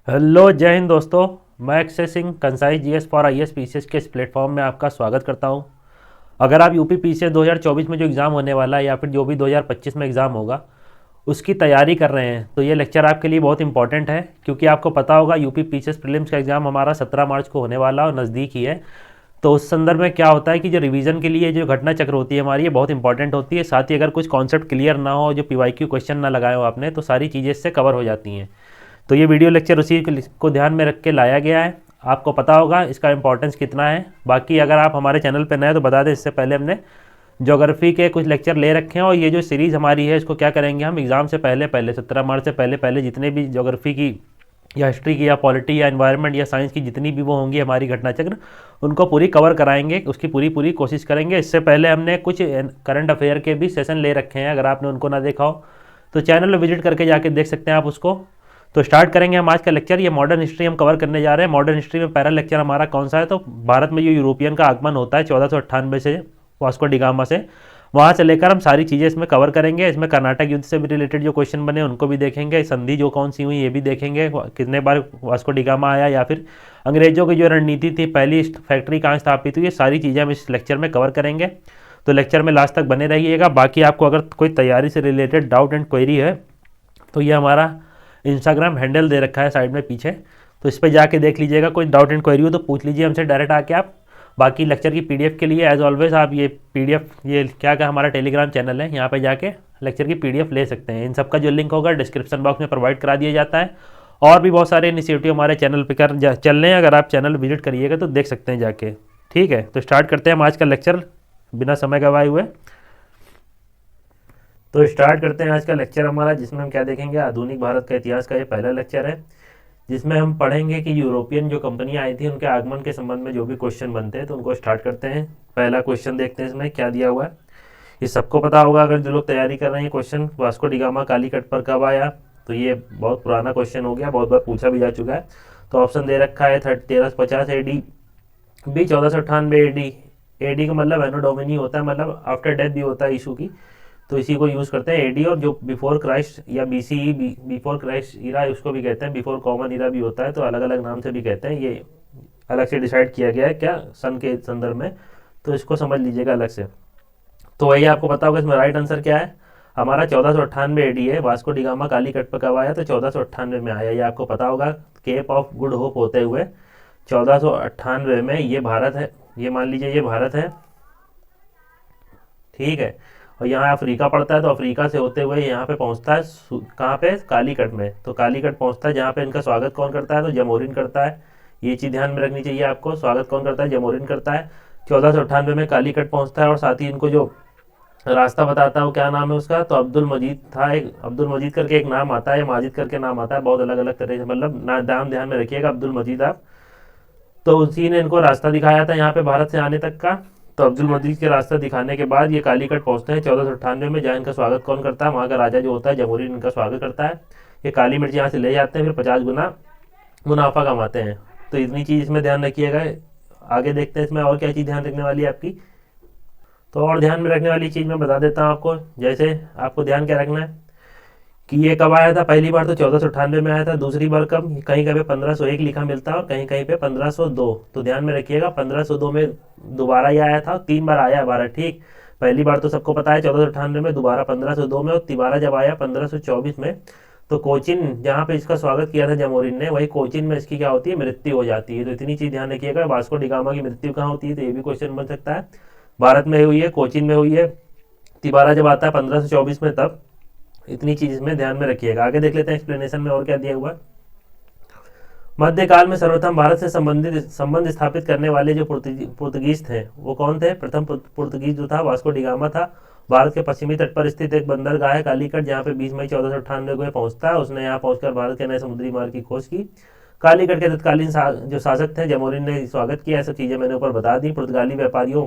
Hello जय हिंद दोस्तों। मैं Akshay Singh Kansai GS for IAS PCS के इस प्लेटफॉर्म में आपका स्वागत करता हूं। अगर आप यूपी पीसीएस 2024 में जो एग्ज़ाम होने वाला है या फिर जो भी 2025 में एग्ज़ाम होगा उसकी तैयारी कर रहे हैं तो ये लेक्चर आपके लिए बहुत इंपॉर्टेंट है, क्योंकि आपको पता होगा यूपी पीसीएस प्रीलिम्स का एग्ज़ाम हमारा 17 मार्च को होने वाला और नज़दीक ही है। तो उस संदर्भ में क्या होता है कि जो रिवीजन के लिए जो घटना चक्र होती है हमारी, ये बहुत इंपॉर्टेंट होती है। साथ ही अगर कुछ कॉन्सेप्ट क्लियर ना हो, जो पीवाईक्यू क्वेश्चन ना लगाए हो आपने, तो सारी चीज़ें इससे कवर हो जाती हैं। तो ये वीडियो लेक्चर उसी को ध्यान में रख के लाया गया है। आपको पता होगा इसका इंपॉर्टेंस कितना है। बाकी अगर आप हमारे चैनल पर नए हैं तो बता दें, इससे पहले हमने ज्योग्राफी के कुछ लेक्चर ले रखे हैं और ये जो सीरीज़ हमारी है इसको क्या करेंगे, हम एग्ज़ाम से पहले पहले 17 मार्च से पहले पहले जितने भी ज्योग्राफी की या हिस्ट्री की या पॉलिटी या एनवायरनमेंट या साइंस की जितनी भी वो होंगी हमारी घटना चक्र, उनको पूरी कवर कराएंगे, उसकी पूरी पूरी कोशिश करेंगे। इससे पहले हमने कुछ करंट अफेयर के भी सेशन ले रखे हैं, अगर आपने उनको ना देखा हो तो चैनल में विजिट करके जाके देख सकते हैं आप उसको। तो स्टार्ट करेंगे हम आज का लेक्चर। ये मॉडर्न हिस्ट्री हम कवर करने जा रहे हैं। मॉडर्न हिस्ट्री में पहला लेक्चर हमारा कौन सा है, तो भारत में जो यूरोपियन का आगमन होता है 1498 से वास्को डिगामा से, वहाँ से लेकर हम सारी चीज़ें इसमें कवर करेंगे। इसमें कर्नाटक युद्ध से भी रिलेटेड जो क्वेश्चन बने उनको भी देखेंगे, संधि जो कौन सी हुई ये भी देखेंगे, कितने बार वास्को डिगामा आया, या फिर अंग्रेजों की जो रणनीति थी, पहली फैक्ट्री कहाँ स्थापित हुई, ये सारी चीज़ें हम इस लेक्चर में कवर करेंगे। तो लेक्चर में लास्ट तक बने रहिएगा। बाकी आपको अगर कोई तैयारी से रिलेटेड डाउट एंड क्वेरी है तो ये हमारा इंस्टाग्राम हैंडल दे रखा है साइड में पीछे, तो इस पर जाके देख लीजिएगा। कोई डाउट एंड क्वेरी हो तो पूछ लीजिए हमसे डायरेक्ट आके आप। बाकी लेक्चर की पीडीएफ के लिए एज ऑलवेज आप ये पीडीएफ, ये क्या हमारा टेलीग्राम चैनल है, यहाँ पे जाके लेक्चर की पीडीएफ ले सकते हैं। इन सब का जो लिंक होगा डिस्क्रिप्शन बॉक्स में प्रोवाइड करा दिया जाता है। और भी बहुत सारे इनिशिएटिव हमारे चैनल पर चल रहे हैं, अगर आप चैनल विजिट करिएगा तो देख सकते हैं जाके। ठीक है, तो स्टार्ट करते हैं हम आज का लेक्चर बिना समय गवाए हुए। तो स्टार्ट करते हैं आज का लेक्चर हमारा, जिसमें हम क्या देखेंगे, आधुनिक भारत का इतिहास का ये पहला लेक्चर है, जिसमें हम पढ़ेंगे कि यूरोपियन जो कंपनियां आई थी उनके आगमन के संबंध में जो भी क्वेश्चन बनते हैं तो उनको स्टार्ट करते हैं। पहला क्वेश्चन देखते हैं इसमें क्या दिया हुआ है। ये सबको पता होगा अगर जो लोग तैयारी कर रहे हैं। क्वेश्चन, वास्को डिगामा कालीकट पर कब आया, तो ये बहुत पुराना क्वेश्चन हो गया, बहुत बार पूछा भी जा चुका है। तो ऑप्शन दे रखा है 1350 AD, बी 1498 AD। AD का मतलब एनो डोमिनी होता है, मतलब आफ्टर डेथ भी होता है इशू की, तो इसी को यूज़ करते हैं एडी। और जो बिफोर क्राइस्ट या बीसीई, बिफोर क्राइस्ट ईरा उसको भी कहते हैं, बिफोर कॉमन ईरा भी होता है, तो अलग अलग नाम से भी कहते हैं। ये अलग से डिसाइड किया गया है क्या सन के संदर्भ में, तो इसको समझ लीजिएगा अलग से। तो वही आपको पता होगा इसमें राइट आंसर क्या है हमारा, 1498 AD है। वास्को डिगामा कालीकट पर कब आया, तो 1498 में आया। ये आपको पता होगा, केप ऑफ गुड होप होते हुए 1498 में ये भारत है, ये मान लीजिए ये भारत है, ठीक है। और यहाँ अफ्रीका पड़ता है, तो अफ्रीका से होते हुए यहाँ पे पहुँचता है कहाँ पे, कालीकट में। तो कालीकट पहुँचता है, जहाँ पे इनका स्वागत कौन करता है, तो जमोरिन करता है। ये चीज़ ध्यान में रखनी चाहिए आपको, स्वागत कौन करता है, जमोरिन करता है। 1498 में कालीकट पहुँचता है, और साथ ही इनको जो रास्ता बताता है वो क्या नाम है उसका, तो अब्दुल मजीद था। एक अब्दुल मजीद करके एक नाम आता है, या माजिद करके नाम आता है, बहुत अलग अलग तरह से, मतलब नाम ध्यान में रखिएगा, अब्दुल मजीद आप। तो उसी ने इनको रास्ता दिखाया था यहाँ पे भारत से आने तक का। तो अब्दुल मजीद के रास्ता दिखाने के बाद ये कालीकट पहुंचते हैं 1498 में, जहाँ इनका स्वागत कौन करता है, वहाँ का राजा जो होता है जमोरिन इनका स्वागत करता है। ये काली मिर्च यहाँ से ले जाते हैं, फिर 50 गुना मुनाफा कमाते हैं। तो इतनी चीज़ इसमें ध्यान रखिएगा। आगे देखते हैं इसमें और क्या चीज़ ध्यान रखने वाली है आपकी। तो और ध्यान में रखने वाली चीज़ मैं बता देता हूँ आपको। जैसे आपको ध्यान क्या रखना है कि ये कब आया था, पहली बार तो 1498 में आया था, दूसरी बार कब, कहीं कहीं पे 1501 लिखा मिलता है और कहीं कहीं पे 1502। तो ध्यान में रखिएगा 1502 में दोबारा ये आया था, 3 बार आया है भारत, ठीक। पहली बार तो सबको पता है 1498 में, दोबारा 1502 में, और तिबारा जब आया 1524 में। तो कोचिन जहाँ पे इसका स्वागत किया था जमोरिन ने, वही कोचिन में इसकी क्या होती है, मृत्यु हो जाती है। तो इतनी चीज़ ध्यान रखिएगा। वास्को डिगामा की मृत्यु कहाँ होती है, तो ये भी क्वेश्चन बन सकता है। भारत में हुई है, कोचिन में हुई है। तिबारा जब आता है 1524 में, तब। इतनी चीज इसमें ध्यान में रखिएगा। आगे देख लेते हैं एक्सप्लेनेशन में और क्या दिया हुआ है। मध्यकाल में सर्वप्रथम भारत से संबंध स्थापित करने वाले जो पुर्तगीज थे वो कौन थे। प्रथम पुर्तगीज जो था वास्को डिगामा था। भारत के पश्चिमी तट पर स्थित एक बंदरगाह है कालीकट, जहाँ पे 20 मई 1498 को पहुंचता है। उसने यहाँ पहुंचकर भारत के नए समुद्री मार्ग की खोज की। कालीकट के तत्कालीन जो शासक थे जमोरिन ने स्वागत किया। सब चीजें मैंने ऊपर बता दी। पुर्तगाली व्यापारियों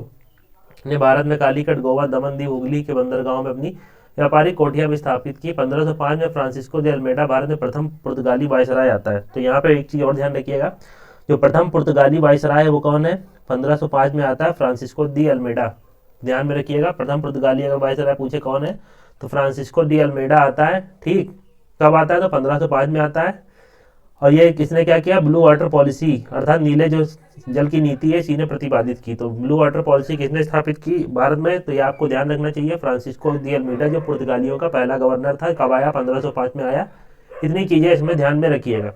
ने भारत में कालीकट, गोवा, दमन, दीव, हुगली के बंदरगाहों में अपनी व्यापारिक कोठियां भी स्थापित की। 1505 में फ्रांसिस्को दे अल्मेडा भारत में प्रथम पुर्तगाली वायसराय आता है। तो यहाँ पे एक चीज और ध्यान रखिएगा, जो प्रथम पुर्तगाली वायसराय है वो कौन है, 1505 में आता है फ्रांसिस्को दी अल्मेडा। ध्यान में रखिएगा, प्रथम पुर्तगाली अगर वायसराय पूछे कौन है तो फ्रांसिस्को दी अल्मेडा आता है, ठीक। कब आता है, तो 1505 में आता है। और ये किसने क्या किया, ब्लू वाटर पॉलिसी अर्थात नीले जो जल की नीति है इसी ने प्रतिपादित की। तो ब्लू वाटर पॉलिसी किसने स्थापित की भारत में, तो ये आपको ध्यान रखना चाहिए, फ्रांसिस्को डी अल्मीडा जो पुर्तगालियों का पहला गवर्नर था। कब आया, 1505 में आया। इतनी चीजें इसमें ध्यान में रखिएगा।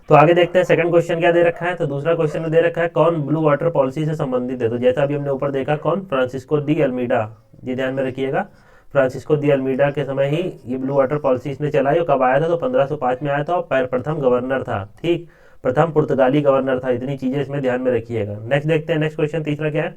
तो आगे देखते हैं सेकंड क्वेश्चन क्या दे रखा है। तो दूसरा क्वेश्चन में दे रखा है कौन ब्लू वाटर पॉलिसी से संबंधित है। तो जैसा अभी हमने ऊपर देखा, कौन, फ्रांसिस्को डी अल्मीडा, ये ध्यान में रखिएगा। फ्रांसिस्को डी अल्मीडा के समय ही ये ब्लू वाटर पॉलिसी इसने चलाई। और कब आया था, तो 1505 में आया था और प्रथम गवर्नर था। ठीक, प्रथम पुर्तगाली गवर्नर था। इतनी चीजें इसमें ध्यान में रखिएगा। नेक्स्ट देखते हैं, नेक्स्ट क्वेश्चन तीसरा क्या है।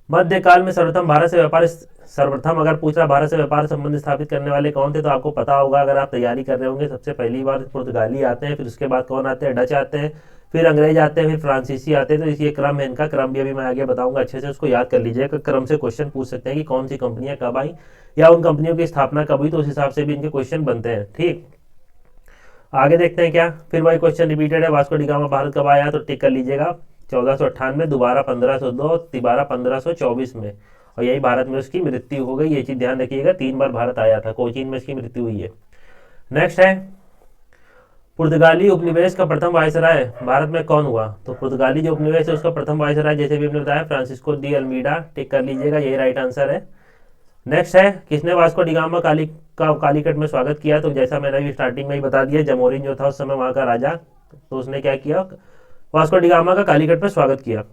मध्यकाल में सर्वप्रथम अगर पूछ रहा भारत से व्यापार संबंध स्थापित करने वाले कौन थे, तो आपको पता होगा अगर आप तैयारी कर रहे होंगे। सबसे पहली बार पुर्तगाली आते हैं, फिर उसके बाद कौन आते हैं, डच आते हैं, फिर अंग्रेज आते हैं, फिर फ्रांसीसी आते हैं। तो ये क्रम है, इनका क्रम भी अभी मैं आगे बताऊंगा, अच्छे से उसको याद कर लीजिएगा। क्रम से क्वेश्चन पूछ सकते हैं कि कौन सी कंपनियां कब आई या उन कंपनियों की स्थापना कब हुई, तो उस हिसाब से भी इनके क्वेश्चन बनते हैं। ठीक, आगे देखते हैं क्या, फिर वही क्वेश्चन रिपीटेड है। वास्को डी गामा भारत कब आया, तो टिक कर लीजिएगा 1498, दोबारा 1502, तिबारा 1524 में, और यही भारत में उसकी मृत्यु हो गई। ये चीज ध्यान रखिएगा, 3 बार भारत आया था, कोचीन में इसकी मृत्यु हुई है। नेक्स्ट है पुर्तगाली उपनिवेश का प्रथम वायसराय भारत में कौन हुआ। तो पुर्तगाली जो उपनिवेश है उसका प्रथम वायसराय जैसे भी हमने बताया फ्रांसिस्को डी अल्मीडा, टिक कर लीजिएगा, यही राइट आंसर है। नेक्स्ट है किसने वास्को डी गामा कालीकट में स्वागत किया। तो जैसा मैंने अभी स्टार्टिंग में ही बता दिया, जमोरिन जो था उस समय वहां का राजा, तो उसने क्या किया, वास्को डी गामा का कालीकट में स्वागत किया।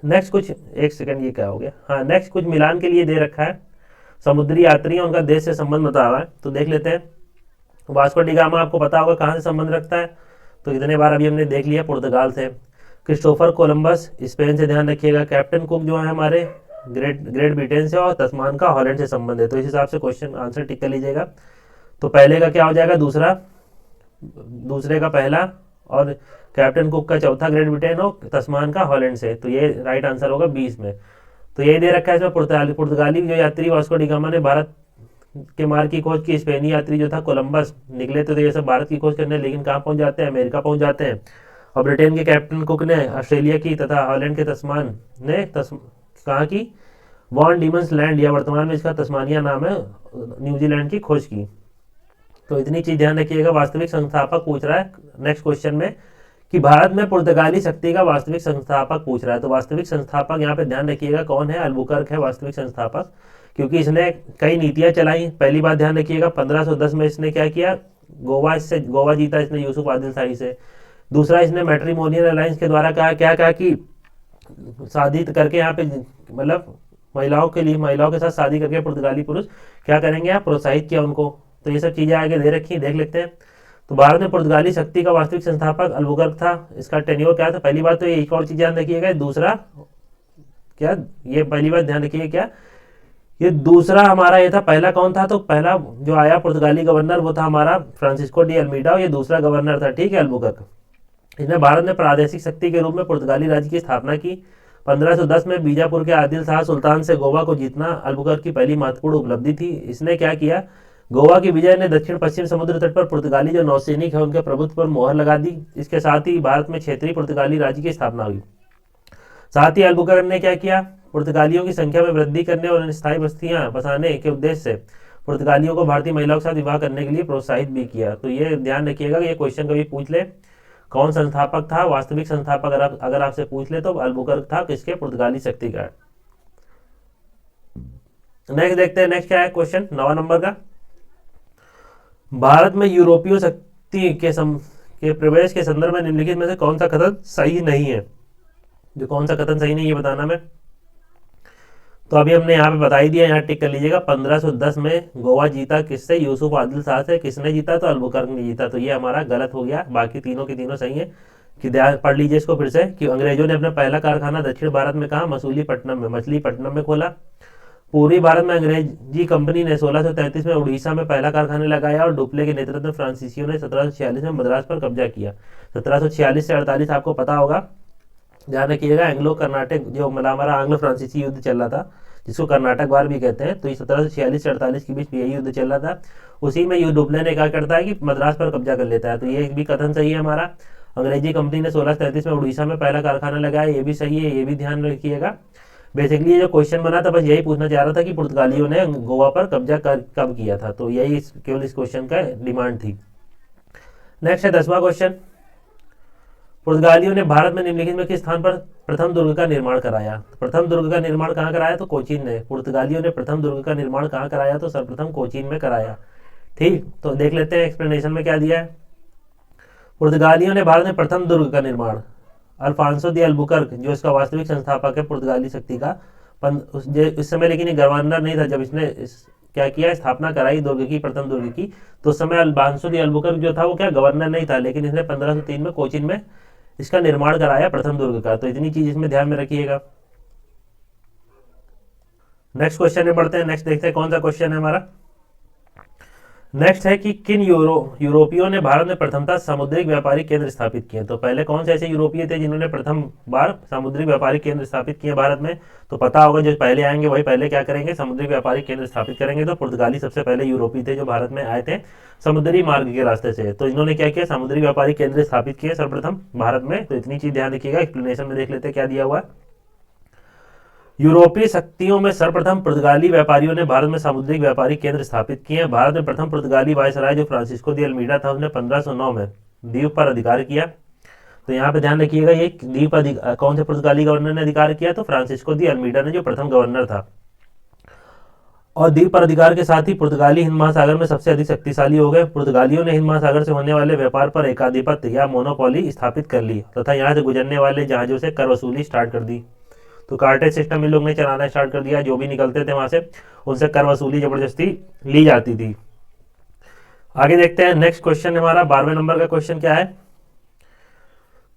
नेक्स्ट कुछ, एक सेकंड, ये क्या हो गया, हाँ, नेक्स्ट कुछ मिलान के लिए दे रखा है, समुद्री यात्री उनका देश से संबंध बता रहा है। तो देख लेते हैं, वास्को डी गामा आपको पता होगा कहाँ से संबंध रखता है, तो इतने बार अभी हमने देख लिया, पुर्तगाल से। क्रिस्टोफर कोलंबस स्पेन से, ध्यान रखिएगा। कैप्टन कुक जो है हमारे ग्रेट ब्रिटेन से, और तस्मान का हॉलैंड से संबंध है। तो इस हिसाब से क्वेश्चन आंसर टिक कर लीजिएगा। तो पहले का क्या हो जाएगा, दूसरा, दूसरे का पहला, और कैप्टन कुक का चौथा ग्रेट ब्रिटेन, और तस्मान का हॉलैंड से। तो ये राइट आंसर होगा 20 में। तो यही दे रखा है इसमें, पुर्तगाली जो यात्री वास्को डी गामा ने भारत के मार्ग की खोज की। स्पेनी यात्री जो था कोलंबस निकले तो ये सब भारत की खोज करने, लेकिन कहाँ पहुंच जाते हैं, अमेरिका पहुंच जाते हैं। और ब्रिटेन के कैप्टन कुक ने ऑस्ट्रेलिया की, तथा हॉलैंड के तस्मान ने कहाँ की, वॉन डीमंस लैंड, या वर्तमान में इसका तस्मानिया नाम है, न्यूजीलैंड की खोज की। तो इतनी चीज ध्यान रखिएगा। वास्तविक संस्थापक पूछ रहा है नेक्स्ट क्वेश्चन में कि भारत में पुर्तगाली शक्ति का वास्तविक संस्थापक पूछ रहा है। तो वास्तविक संस्थापक यहाँ पे ध्यान रखिएगा कौन है, अल्बुकर्क है वास्तविक संस्थापक, क्योंकि इसने कई नीतियां चलाई। पहली बात ध्यान रखिएगा, 1510 में इसने क्या किया, गोवा जीता इसने यूसुफ आदिल शाही से। दूसरा, इसने मैट्रिमोनियल अलायंस के द्वारा क्या कि शादी करके यहाँ पे, मतलब महिलाओं के साथ शादी करके पुर्तगाली पुरुष क्या करेंगे, यहाँ प्रोत्साहित किया उनको। तो ये सब चीजें आगे दे रखी, देख लेते हैं। तो भारत में पुर्तगाली शक्ति का वास्तविक संस्थापक अल्बुकर्क था। इसका टेन्योर क्या था, पहली बात तो ये एक और चीज ध्यान रखिएगा, दूसरा क्या, ये पहली बात ध्यान रखिएगा क्या, ये दूसरा हमारा ये था, पहला कौन था, तो पहला जो आया पुर्तगाली गवर्नर वो था हमारा फ्रांसिस्को डी अल्मीडा, ये दूसरा गवर्नर था। ठीक है, अल्बुकर्क। इसने भारत में प्रादेशिक शक्ति के रूप में पुर्तगाली राज्य की स्थापना की। 1510 में बीजापुर के आदिल शाह सुल्तान से गोवा को जीतना अल्बुकर्क की पहली महत्वपूर्ण उपलब्धि थी। इसने क्या किया, गोवा की विजय ने दक्षिण पश्चिम समुद्र तट पर पुर्तगाली जो नौसैनिक है उनके प्रभुत्व पर मोहर लगा दी। इसके साथ ही भारत में क्षेत्रीय पुर्तगाली राज्य की स्थापना हुई। साथ ही अल्बुकर्क ने क्या किया, पुर्तगालियों की संख्या में वृद्धि करने और स्थायी बस्तियां बसाने के उद्देश्य से पुर्तगालियों को भारतीय महिलाओं के साथ विवाह करने के लिए प्रोत्साहित भी किया। तो ये ध्यान रखिएगा, ये क्वेश्चन कभी पूछ ले, कौन संस्थापक था, वास्तविक संस्थापक अगर आपसे पूछ ले तो अल्बुकर्क था, किसके, पुर्तगाली शक्ति का। नेक्स्ट देखते हैं, नेक्स्ट क्या है क्वेश्चन 9 नंबर का। भारत में यूरोपीय शक्ति के प्रवेश के संदर्भ में निम्नलिखित में से कौन सा कथन सही नहीं है। जो कौन सा कथन सही नहीं है ये बताना मैं। तो अभी हमने यहाँ पे बता ही दिया, यहाँ टिक कर लीजिएगा। 1510 में गोवा जीता किससे, यूसुफ आदिल शाह से। किसने जीता, तो अल्बुकर्क ने जीता। तो ये हमारा गलत हो गया, बाकी तीनों के तीनों सही है। कि ध्यान पढ़ लीजिए इसको फिर से, कि अंग्रेजों ने अपना पहला कारखाना दक्षिण भारत में कहा, मछलीपट्टनम में खोला। पूर्वी भारत में अंग्रेजी कंपनी ने 1633 में उड़ीसा में पहला कारखाना लगाया, और डुप्ले के नेतृत्व में फ्रांसीसियों ने 1746 में मद्रास पर कब्जा किया। 1746 से 48 आपको पता होगा, ध्यान रखिएगा, एंग्लो कर्नाटक जो हमारा आंग्लो फ्रांसीसी युद्ध चल रहा था, जिसको कर्नाटक वार भी कहते हैं। तो ये 1746 से 48 के बीच यही युद्ध चल रहा था। उसी में यू डुप्ले ने क्या करता है कि मद्रास पर कब्जा कर लेता है। तो ये भी कथन सही है हमारा। अंग्रेजी कंपनी ने 1633 में उड़ीसा में पहला कारखाना लगाया, ये भी सही है, ये भी ध्यान रखिएगा। बेसिकली ये जो क्वेश्चन बना था बस यही पूछना चाह रहा था कि पुर्तगालियों ने गोवा पर कब्जा कब किया था। तो यही केवल इस क्वेश्चन का डिमांड थी। नेक्स्ट है 10वां क्वेश्चन, पुर्तगालियों ने भारत में निम्नलिखित में किस स्थान पर प्रथम दुर्ग का निर्माण कराया? प्रथम दुर्ग का निर्माण कहाँ कराया? तो कोचीन ने। पुर्तगालियों ने प्रथम दुर्ग का निर्माण कहाँ कराया? तो सर्वप्रथम कोचीन में कराया। ठीक, तो देख लेते हैं एक्सप्लेनेशन में क्या दिया है। पुर्तगालियों ने भारत में प्रथम दुर्ग का निर्माण, अल्फांसो दी अल्बुकर्क जो इसका वास्तविक संस्थापक है पुर्तगाली शक्ति का, इस समय लेकिन ये गवर्नर नहीं था जब इसने क्या किया, स्थापना कराई दुर्ग की, प्रथम दुर्ग की। तो उस समय अल्फांसो दी अल्बुकर्क जो था वो क्या गवर्नर नहीं था, लेकिन इसने 1503 में कोचीन में इसका निर्माण कराया प्रथम दुर्ग का। तो इतनी चीज इसमें ध्यान में रखिएगा। नेक्स्ट क्वेश्चन में बढ़ते हैं। नेक्स्ट देखते हैं कौन सा क्वेश्चन है हमारा। नेक्स्ट है कि किन यूरोपियों ने भारत में प्रथमतः सामुद्रिक व्यापारिक केंद्र स्थापित किए? तो पहले कौन से ऐसे यूरोपीय थे जिन्होंने प्रथम बार सामुद्रिक व्यापारिक केंद्र स्थापित किए भारत में? तो पता होगा जो पहले आएंगे वही पहले क्या करेंगे, समुद्रिक व्यापारिक केंद्र स्थापित करेंगे। तो पुर्तगाली सबसे पहले यूरोपीय थे जो भारत में आए थे समुद्री मार्ग के रास्ते से। तो इन्होंने क्या किया, सामुद्रिक व्यापारिक केंद्र स्थापित किए सर्वप्रथम भारत में। तो इतनी चीज ध्यान रखिएगा। एक्सप्लेनेशन में देख लेते हैं क्या दिया हुआ है। यूरोपीय शक्तियों में सर्वप्रथम पुर्तगाली व्यापारियों ने भारत में सामुद्रिक व्यापारिक केंद्र स्थापित किए हैं। भारत में प्रथम पुर्तगाली वायसराय जो फ्रांसिस्को दी अल्मीडा था उसने 1509 में द्वीप पर अधिकार किया। तो यहाँ पे ध्यान रखिएगा ये द्वीप कौन से पुर्तगाली गवर्नर ने अधिकार किया? तो फ्रांसिस्को दी अल्मीडा ने जो प्रथम गवर्नर था। और द्वीप पर अधिकार के साथ ही पुर्तगाली हिंद महासागर में सबसे अधिक शक्तिशाली हो गए। पुर्तगालियों ने हिंद महासागर से होने वाले व्यापार पर एकाधिपत्य या मोनोपोली स्थापित कर ली तथा यहाँ से गुजरने वाले जहाजों से कर वसूली स्टार्ट कर दी। तो कार्टेज सिस्टम इन लोग ने चलाना स्टार्ट कर दिया। जो भी निकलते थे वहां से उनसे कर वसूली जबरदस्ती ली जाती थी। आगे देखते हैं। नेक्स्ट क्वेश्चन हमारा 12वें नंबर का क्वेश्चन क्या है,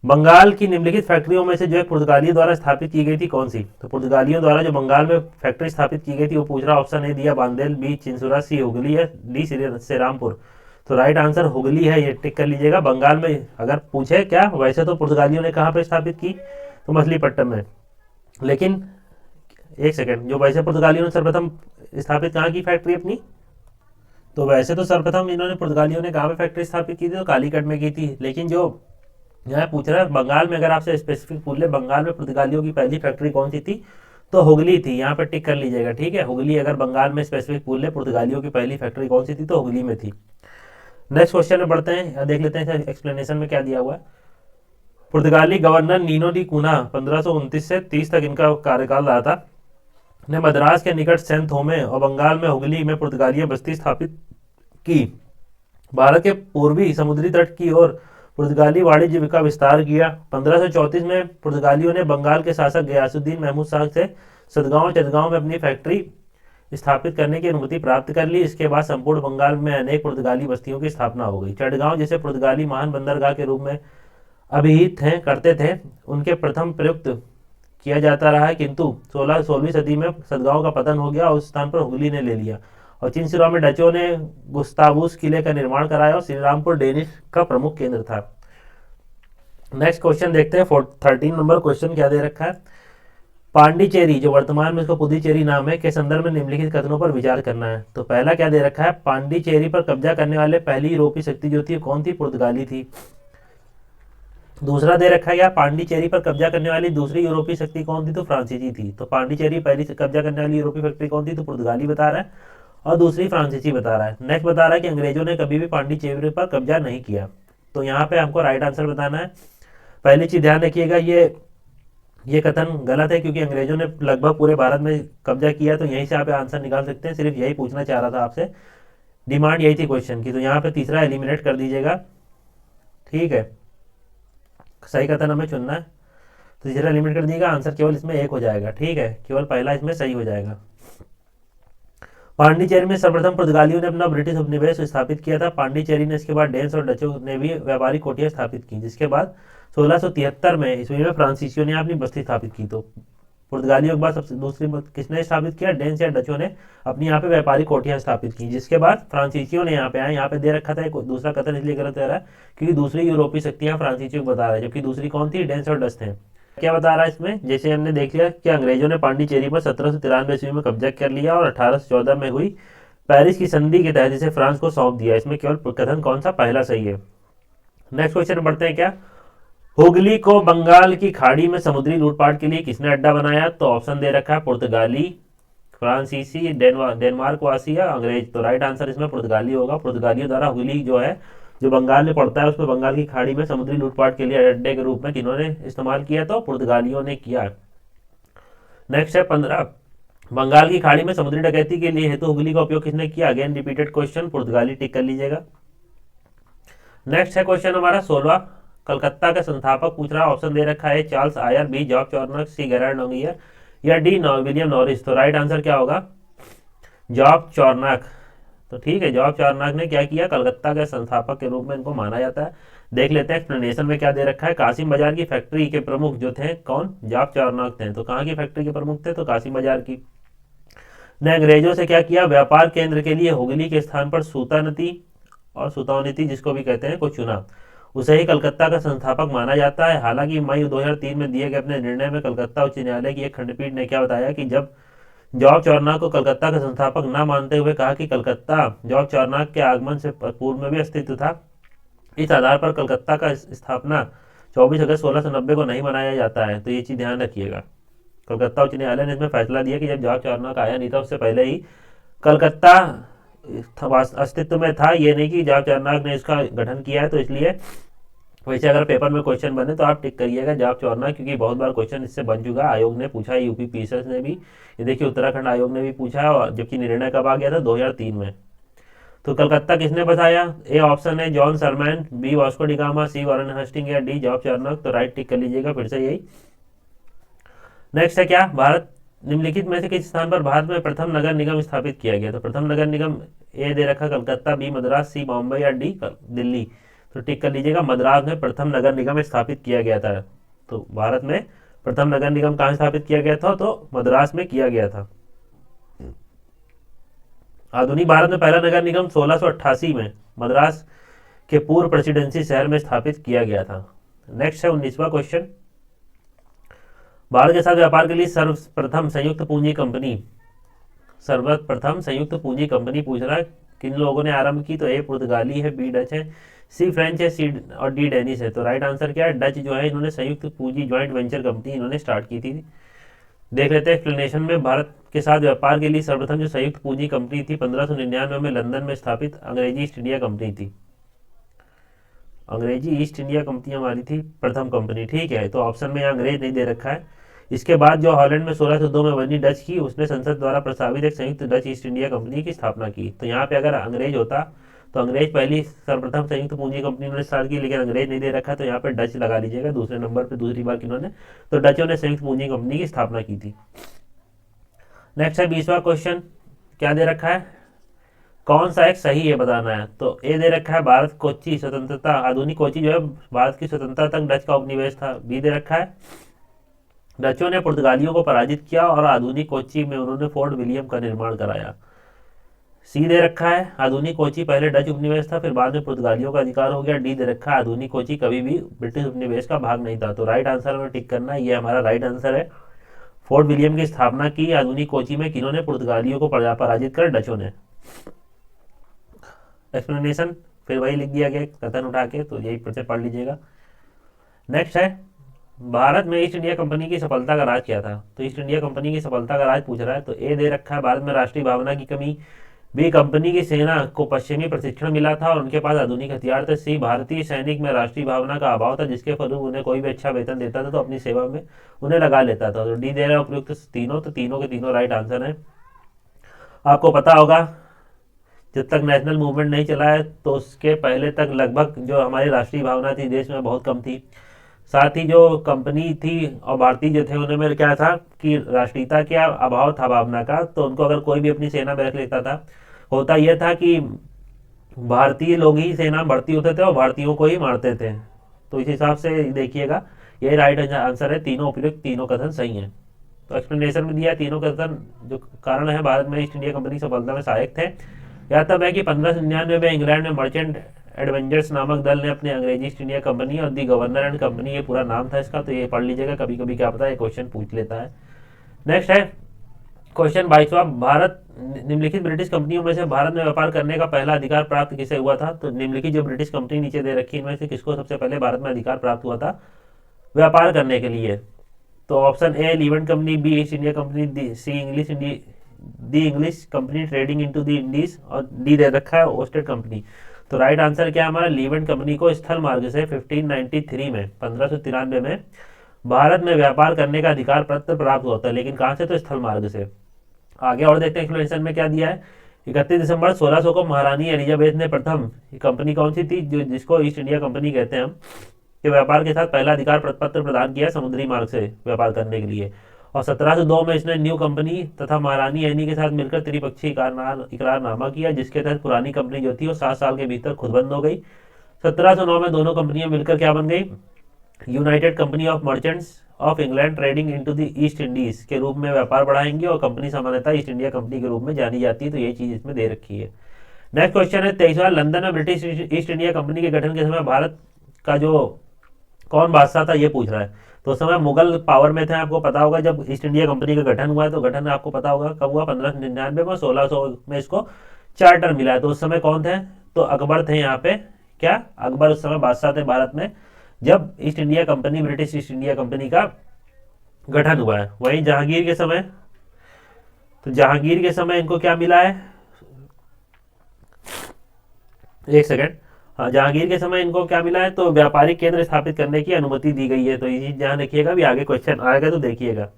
बंगाल की निम्नलिखित फैक्ट्रियों में से जो एक पुर्तगालियों द्वारा स्थापित की गई थी कौन सी? तो पुर्तगालियों द्वारा जो बंगाल में फैक्ट्री स्थापित की गई थी वो पूछ रहा, ऑप्शन ए दिया बांदेल, बी चिंसुरा, सी हुगली है, डी श्रीरामपुर। तो राइट आंसर हुगली है, ये टिक कर लीजिएगा। बंगाल में अगर पूछे क्या, वैसे तो पुर्तगालियों ने कहाँ पर स्थापित की? तो मछलीपट्टनम में। लेकिन एक सेकंड, जो वैसे पुर्तगालियों ने सर्वप्रथम स्थापित कहाँ की फैक्ट्री अपनी? तो वैसे तो सर्वप्रथम इन्होंने पुर्तगालियों ने कहाँ पे फैक्ट्री स्थापित की थी? तो कालीकट में की थी। लेकिन जो यहाँ पूछ रहा है बंगाल में, अगर आपसे स्पेसिफिक पूछ ले बंगाल में पुर्तगालियों की पहली फैक्ट्री कौन सी थी, तो हुगली थी। यहाँ पे टिक कर लीजिएगा, ठीक है। हुगली, अगर बंगाल में स्पेसिफिक पूछ ले पुर्तगालियों की पहली फैक्ट्री कौन सी थी, तो हुगली में थी। नेक्स्ट क्वेश्चन में बढ़ते हैं, देख लेते हैं एक्सप्लेनेशन में क्या दिया हुआ है। पुर्तगाली गवर्नर नीनो डी कूना 1529 से 30 तक इनका कार्यकाल रहा था, ने मद्रास के निकट सेंट थोमे और बंगाल में हुगली में पुर्तगाली बस्ती स्थापित की। भारत के पूर्वी समुद्री तट की ओर पुर्तगाली वाणिज्य का विस्तार किया। 1534 में पुर्तगालियों ने बंगाल के शासक गयासुद्दीन महमूद शाह से सदगांव चटगांव में अपनी फैक्ट्री स्थापित करने की अनुमति प्राप्त कर ली। इसके बाद संपूर्ण बंगाल में अनेक पुर्तगाली बस्तियों की स्थापना हो गई। चटगांव जिसे पुर्तगाली महान बंदरगाह के रूप में अभिहित करते थे, उनके प्रथम प्रयुक्त किया जाता रहा है, किंतु 16वीं सदी में सदगांव का पतन हो गया और उस स्थान पर हुगली ने ले लिया। और चिंसुरा में डचों ने गुस्तावुस किले का निर्माण कराया और श्रीरामपुर डेनिश का प्रमुख केंद्र था। नेक्स्ट क्वेश्चन देखते हैं। 13 नंबर क्वेश्चन क्या दे रखा है, पांडिचेरी जो वर्तमान में इसको पुदुचेरी नाम है के संदर्भ में निम्नलिखित कथनों पर विचार करना है। तो पहला क्या दे रखा है, पांडिचेरी पर कब्जा करने वाले पहली यूरोपीय शक्ति जो थी कौन थी? पुर्तगाली थी। दूसरा दे रखा गया, पांडिचेरी पर कब्जा करने वाली दूसरी यूरोपीय शक्ति कौन थी? तो फ्रांसीसी थी। तो पांडिचेरी पहली कब्जा करने वाली यूरोपीय फैक्ट्री कौन थी? तो पुर्तगाली बता रहा है और दूसरी फ्रांसीसी बता रहा है। नेक्स्ट बता रहा है कि अंग्रेजों ने कभी भी पांडिचेरी पर कब्जा नहीं किया। तो यहाँ पे हमको राइट आंसर बताना है। पहली चीज ध्यान रखिएगा, ये कथन गलत है क्योंकि अंग्रेजों ने लगभग पूरे भारत में कब्जा किया। तो यहीं से आप आंसर निकाल सकते हैं। सिर्फ यही पूछना चाह रहा था आपसे, डिमांड यही थी क्वेश्चन की। तो यहाँ पे तीसरा एलिमिनेट कर दीजिएगा, ठीक है। सही कथन हमें चुनना है, तो तीसरा एलिमिनेट कर दीजिएगा। आंसर केवल इसमें एक हो जाएगा, ठीक है। केवल पहला इसमें सही हो जाएगा। पांडिचेरी में सर्वप्रथम पुर्तगालियों ने अपना ब्रिटिश उपनिवेश स्थापित किया था। पांडिचेरी ने इसके बाद डेन्स और डचों ने भी व्यापारिक कोठियां स्थापित की, जिसके बाद 1673 में ईस्वी में फ्रांसीसियों ने अपनी बस्ती स्थापित की। तो पुर्तगालियों के बाद सबसे दूसरी किसने स्थापित किया? डेन्स या डचों ने अपनी यहाँ पे व्यापारिक कोठियां स्थापित की, जिसके बाद फ्रांसीसियों ने यहाँ पे आए। यहाँ पे दे रखा था एक दूसरा कथन इसलिए गलत रह रहा है क्योंकि दूसरी यूरोपीय शक्तियां फ्रांसीसियों को बता रहा है, जबकि दूसरी कौन थी? डेन्स और डच थे। क्या बता रहा है इसमें? जैसे हमने देख लिया कि अंग्रेजों ने पांडिचेरी पर 1793 ईस्वी में कब्जा कर लिया और 1814 में हुई पेरिस की संधि के तहत इसे फ्रांस को सौंप दिया। इसमें केवल कथन कौन सा? पहला सही है। नेक्स्ट क्वेश्चन बढ़ते हैं। क्या हुगली को बंगाल की खाड़ी में समुद्री लूटपाट के लिए किसने अड्डा बनाया? तो ऑप्शन दे रखा है पुर्तगाली, फ्रांसीसी, डेनमार्क वासी या अंग्रेज। तो राइट आंसर इसमें पुर्तगाली होगा। पुर्तगालियों द्वारा हुगली जो है जो बंगाल में पड़ता है उसमें बंगाल की खाड़ी में समुद्री लूटपाट के लिए अड्डे के रूप में किन्होंने इस्तेमाल किया, तो पुर्तगालियों ने किया। नेक्स्ट है 15, बंगाल की खाड़ी में समुद्री डकैती के लिए हेतु हुगली का उपयोग किसने किया? अगेन रिपीटेड क्वेश्चन, पुर्तगाली टिक कर लीजिएगा। नेक्स्ट है क्वेश्चन हमारा 16, कलकत्ता का संस्थापक पूछ रहा है, ऑप्शन दे रखा है Charles Eyre, B Job Charnock, C Gerald Aungier या डी विलियम नॉरिस। तो राइट आंसर क्या होगा? Job Charnock. तो ठीक है, जॉब चॉर्नक ने क्या किया? कलकत्ता के संस्थापक के रूप में इनको माना जाता है। देख लेते हैं एक्सप्लेनेशन में क्या दे रखा है। कासिम बाजार की फैक्ट्री के प्रमुख जो थे कौन? जॉब चॉर्नक थे। तो कहाँ की फैक्ट्री के प्रमुख थे? तो कासिम बाजार की। ने अंग्रेजों से क्या किया? व्यापार केंद्र के लिए हुगली के स्थान पर सूतानती और सुतौनीति जिसको भी कहते हैं को चुना। उसे ही कलकत्ता का संस्थापक माना जाता है। हालांकि मई 2003 में दिए गए अपने निर्णय में कलकत्ता उच्च न्यायालय की एक खंडपीठ ने क्या बताया कि जब जॉब चॉर्नक को कलकत्ता का संस्थापक न मानते हुए कहा कि कलकत्ता जॉब चॉर्नक के आगमन से पूर्व में भी अस्तित्व था। इस आधार पर कलकत्ता का स्थापना 24 अगस्त 1690 को नहीं मनाया जाता है। तो ये चीज ध्यान रखिएगा। कलकत्ता उच्च न्यायालय ने इसमें फैसला दिया कि जब जॉब चॉर्नक आया नहीं था उससे पहले ही कलकत्ता अस्तित्व में था। ये नहीं कि जॉब चॉर्नक ने इसका गठन किया है। तो इसलिए वैसे अगर पेपर में क्वेश्चन बने तो आप टिक करिएगा जॉब चॉर्नक, क्योंकि बहुत बार क्वेश्चन इससे बन चुका। आयोग ने पूछा, यूपी पीसीएस ने भी, ये देखिए उत्तराखंड आयोग ने भी पूछा, और जबकि निर्णय कब आ गया था? 2003 में। तो कलकत्ता किसने बसाया? ए ऑप्शन है जॉन सरमैन, बी वास्को डिगामा, सी वॉरेन हस्टिंग या डी जॉब चॉर्नक। तो राइट टिक कर लीजिएगा फिर से यही। नेक्स्ट है क्या? भारत निम्नलिखित में से किस स्थान पर भारत में प्रथम नगर निगम स्थापित किया गया? तो प्रथम नगर निगम ए दे रखा कलकत्ता, बी मद्रास, सी बॉम्बे या डी दिल्ली। तो टिक कर लीजिएगा, मद्रास में प्रथम नगर निगम स्थापित किया गया था। तो भारत में प्रथम नगर निगम कहाँ स्थापित किया गया था? तो मद्रास में किया गया था। आधुनिक भारत में पहला नगर निगम 1688 में मद्रास के पूर्व प्रेसिडेंसी शहर में स्थापित किया गया था। नेक्स्ट है 19वां क्वेश्चन, भारत के साथ व्यापार के लिए सर्वप्रथम संयुक्त पूंजी कंपनी पूछ रहा है किन लोगों ने आरंभ की? तो ए पुर्तगाली है, बी डच है, सी फ्रेंच है, सी और डी डेनिश है। तो राइट आंसर क्या है? डच जो है इन्होंने संयुक्त पूंजी ज्वाइंट वेंचर कंपनी इन्होंने स्टार्ट की थी। देख लेते हैं एक्सप्लेनेशन में। भारत के साथ व्यापार के लिए सर्वप्रथम जो संयुक्त पूंजी कंपनी थी 1599 में लंदन में स्थापित अंग्रेजी ईस्ट इंडिया कंपनी थी। अंग्रेजी ईस्ट इंडिया कंपनी हमारी थी प्रथम कंपनी। ठीक है, तो ऑप्शन में यहाँ अंग्रेज नहीं दे रखा है। इसके बाद जो हॉलैंड में 1602 में बनी डच की, उसने संसद द्वारा प्रस्तावित एक संयुक्त डच ईस्ट इंडिया कंपनी की स्थापना की। तो यहाँ पे अगर अंग्रेज होता तो अंग्रेज पहली सर्वप्रथम संयुक्त पूंजी कंपनी उन्होंने स्टार्ट की, लेकिन अंग्रेज नहीं दे रखा तो यहाँ पे डच लगा लीजिएगा दूसरे नंबर पे, दूसरी बार किन्होंने? तो डचों ने संयुक्त पूंजी कंपनी की स्थापना की थी। नेक्स्ट है 20वां क्वेश्चन, क्या दे रखा है? कौन सा एक सही है बताना है। तो ए दे रखा है भारत कोच्चि स्वतंत्रता, आधुनिक कोच्चि जो है भारत की स्वतंत्रता तक डच का उपनिवेश था। बी दे रखा है डचों ने पुर्तगालियों को पराजित किया और आधुनिक कोच्चि में उन्होंने फोर्ट विलियम का निर्माण कराया। सी दे रखा है आधुनिक कोच्चि पहले डच उपनिवेश था, फिर बाद में पुर्तगालियों का अधिकार हो गया। डी दे रखा है आधुनिक कोच्चि कभी भी ब्रिटिश उपनिवेश का भाग नहीं था। तो राइट आंसर में टिक करना, ये हमारा राइट आंसर है। फोर्ट विलियम की स्थापना की आधुनिक कोच्चि में किन्होंने? पुर्तगालियों को पराजित कर डचों ने। एक्सप्लेनेशन फिर वही लिख दिया गया कथन उठा के, तो यही फिर से पढ़ लीजिएगा। नेक्स्ट है भारत में ईस्ट इंडिया कंपनी की सफलता का राज क्या था? तो ईस्ट इंडिया कंपनी की सफलता का राज पूछ रहा है। तो ए दे रखा है भारत में राष्ट्रीय भावना की कमी, बी कंपनी की सेना को पश्चिमी प्रशिक्षण मिला था और उनके पास आधुनिक हथियार थे, सी भारतीय सैनिक में राष्ट्रीय भावना का अभाव था जिसके फलस्वरूप उन्हें कोई भी अच्छा वेतन देता था तो अपनी सेवा में उन्हें लगा लेता था। तो डी दे रहा है उपयुक्त तीनों, तो तीनों के तीनों राइट आंसर है। आपको पता होगा जब तक नेशनल मूवमेंट नहीं चला है तो उसके पहले तक लगभग जो हमारी राष्ट्रीय भावना थी देश में बहुत कम थी। साथ ही जो कंपनी थी और भारतीय जो थे उनमें क्या था कि राष्ट्रीयता का अभाव था भावना का, तो उनको अगर कोई भी अपनी सेना में रख लेता था, होता यह था कि भारतीय लोग ही सेना भर्ती होते थे और भारतीयों को ही मारते थे। तो इस हिसाब से देखिएगा यही राइट आंसर है। तीनों उपयुक्त, तीनों कथन सही हैं। तो एक्सप्लेनेशन में दिया तीनों कथन जो कारण है भारत में ईस्ट इंडिया कंपनी सफलता में सहायक थे। यह तब है कि 1599 में इंग्लैंड में मर्चेंट एडवेंचर्स नामक दल ने अपने अंग्रेजी ईस्ट इंडिया कंपनी और दी गवर्नर एंड कंपनी, ये पूरा नाम था इसका, तो ये पढ़ लीजिएगा, कभी कभी क्या पता है क्वेश्चन पूछ लेता है। नेक्स्ट है क्वेश्चन 22वां, भारत निम्नलिखित ब्रिटिश कंपनियों में से भारत में व्यापार करने का पहला अधिकार प्राप्त किसे हुआ था? तो निम्नलिखित जो ब्रिटिश कंपनी नीचे दे रखी इनमें से किसको सबसे पहले भारत में अधिकार प्राप्त हुआ था व्यापार करने के लिए? तो option A Levant company, B East India company, C English company trading into the Indies और डी दे रखा है ओस्टेड कंपनी। तो राइट आंसर क्या है हमारा, लीवेंट कंपनी को स्थल मार्ग से 1593 में 1593 में भारत में व्यापार करने का अधिकार पत्र प्राप्त होता है, लेकिन कहाँ से, तो स्थल मार्ग से। आगे और देखते हैं एक्सप्लेनेशन में क्या दिया है। 31 दिसंबर 1600 को महारानी एलिजाबेथ ने प्रथम, कंपनी कौन सी थी, जो जिसको ईस्ट इंडिया कंपनी कहते हैं हम, के व्यापार के साथ पहला अधिकार पत्र प्रदान किया समुद्री मार्ग से व्यापार करने के लिए। और 1702 में इसने न्यू कंपनी तथा महारानी एनी के साथ मिलकर त्रिपक्षीय इकरारनामा किया, जिसके तहत पुरानी कंपनी जो थी वो 7 साल के भीतर खुद बंद हो गई। 1709 में दोनों कंपनियां मिलकर क्या बन गई, United company of merchants of England trading into the East Indies के रूप में व्यापार बढ़ाएंगे, और कंपनी सामान्यतः ईस्ट इंडिया कंपनी के रूप में जानी जाती है। तो ये चीज इसमें दे रखी है। नेक्स्ट क्वेश्चन है 23वां, लंदन में ब्रिटिश ईस्ट इंडिया कंपनी के गठन के समय भारत का जो कौन बादशाह था, ये पूछ रहा है। तो उस समय मुगल पावर में थे, आपको पता होगा। जब ईस्ट इंडिया कंपनी का गठन हुआ है, तो गठन आपको पता होगा कब हुआ, 1599 में। 1600 में इसको चार्टर मिला है। तो उस समय कौन थे, तो अकबर थे यहाँ पे। क्या, अकबर उस समय बादशाह थे भारत में, जब east India company, British East India company का गठन हुआ है। वही जहांगीर के समय, तो जहांगीर के समय इनको क्या मिला है, एक सेकेंड, हाँ, जहांगीर के समय इनको क्या मिला है, तो व्यापारिक केंद्र स्थापित करने की अनुमति दी गई है। तो ये चीज ध्यान रखिएगा, भी आगे क्वेश्चन आएगा तो देखिएगा।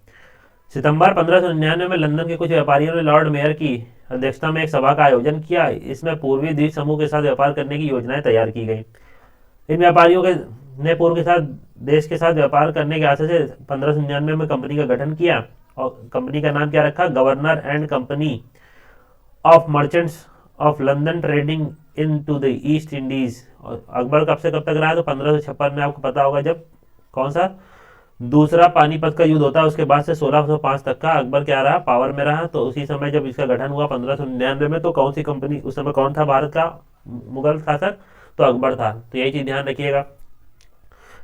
सितंबर 1599 में लंदन के कुछ व्यापारियों ने लॉर्ड मेयर की अध्यक्षता में एक सभा का आयोजन किया। इसमें पूर्वी द्वीप समूह के साथ व्यापार करने की योजनाएं तैयार की गई। इन व्यापारियों के ने पूर्व के साथ देश के साथ व्यापार करने के आशय से 1599 में कंपनी का गठन किया, और कंपनी का नाम क्या रखा, governor and company of merchants of London trading into the East Indies. और अकबर कब से कब तक रहा, तो 1556 में, आपको पता होगा, जब कौन सा दूसरा पानीपत का युद्ध होता है, उसके बाद से 1605 तक का अकबर क्या रहा, पावर में रहा। तो उसी समय जब इसका गठन हुआ 1599 में, तो कौन सी कंपनी, उस समय कौन था भारत का मुगल शासक, तो अकबर था। तो यही चीज ध्यान रखिएगा।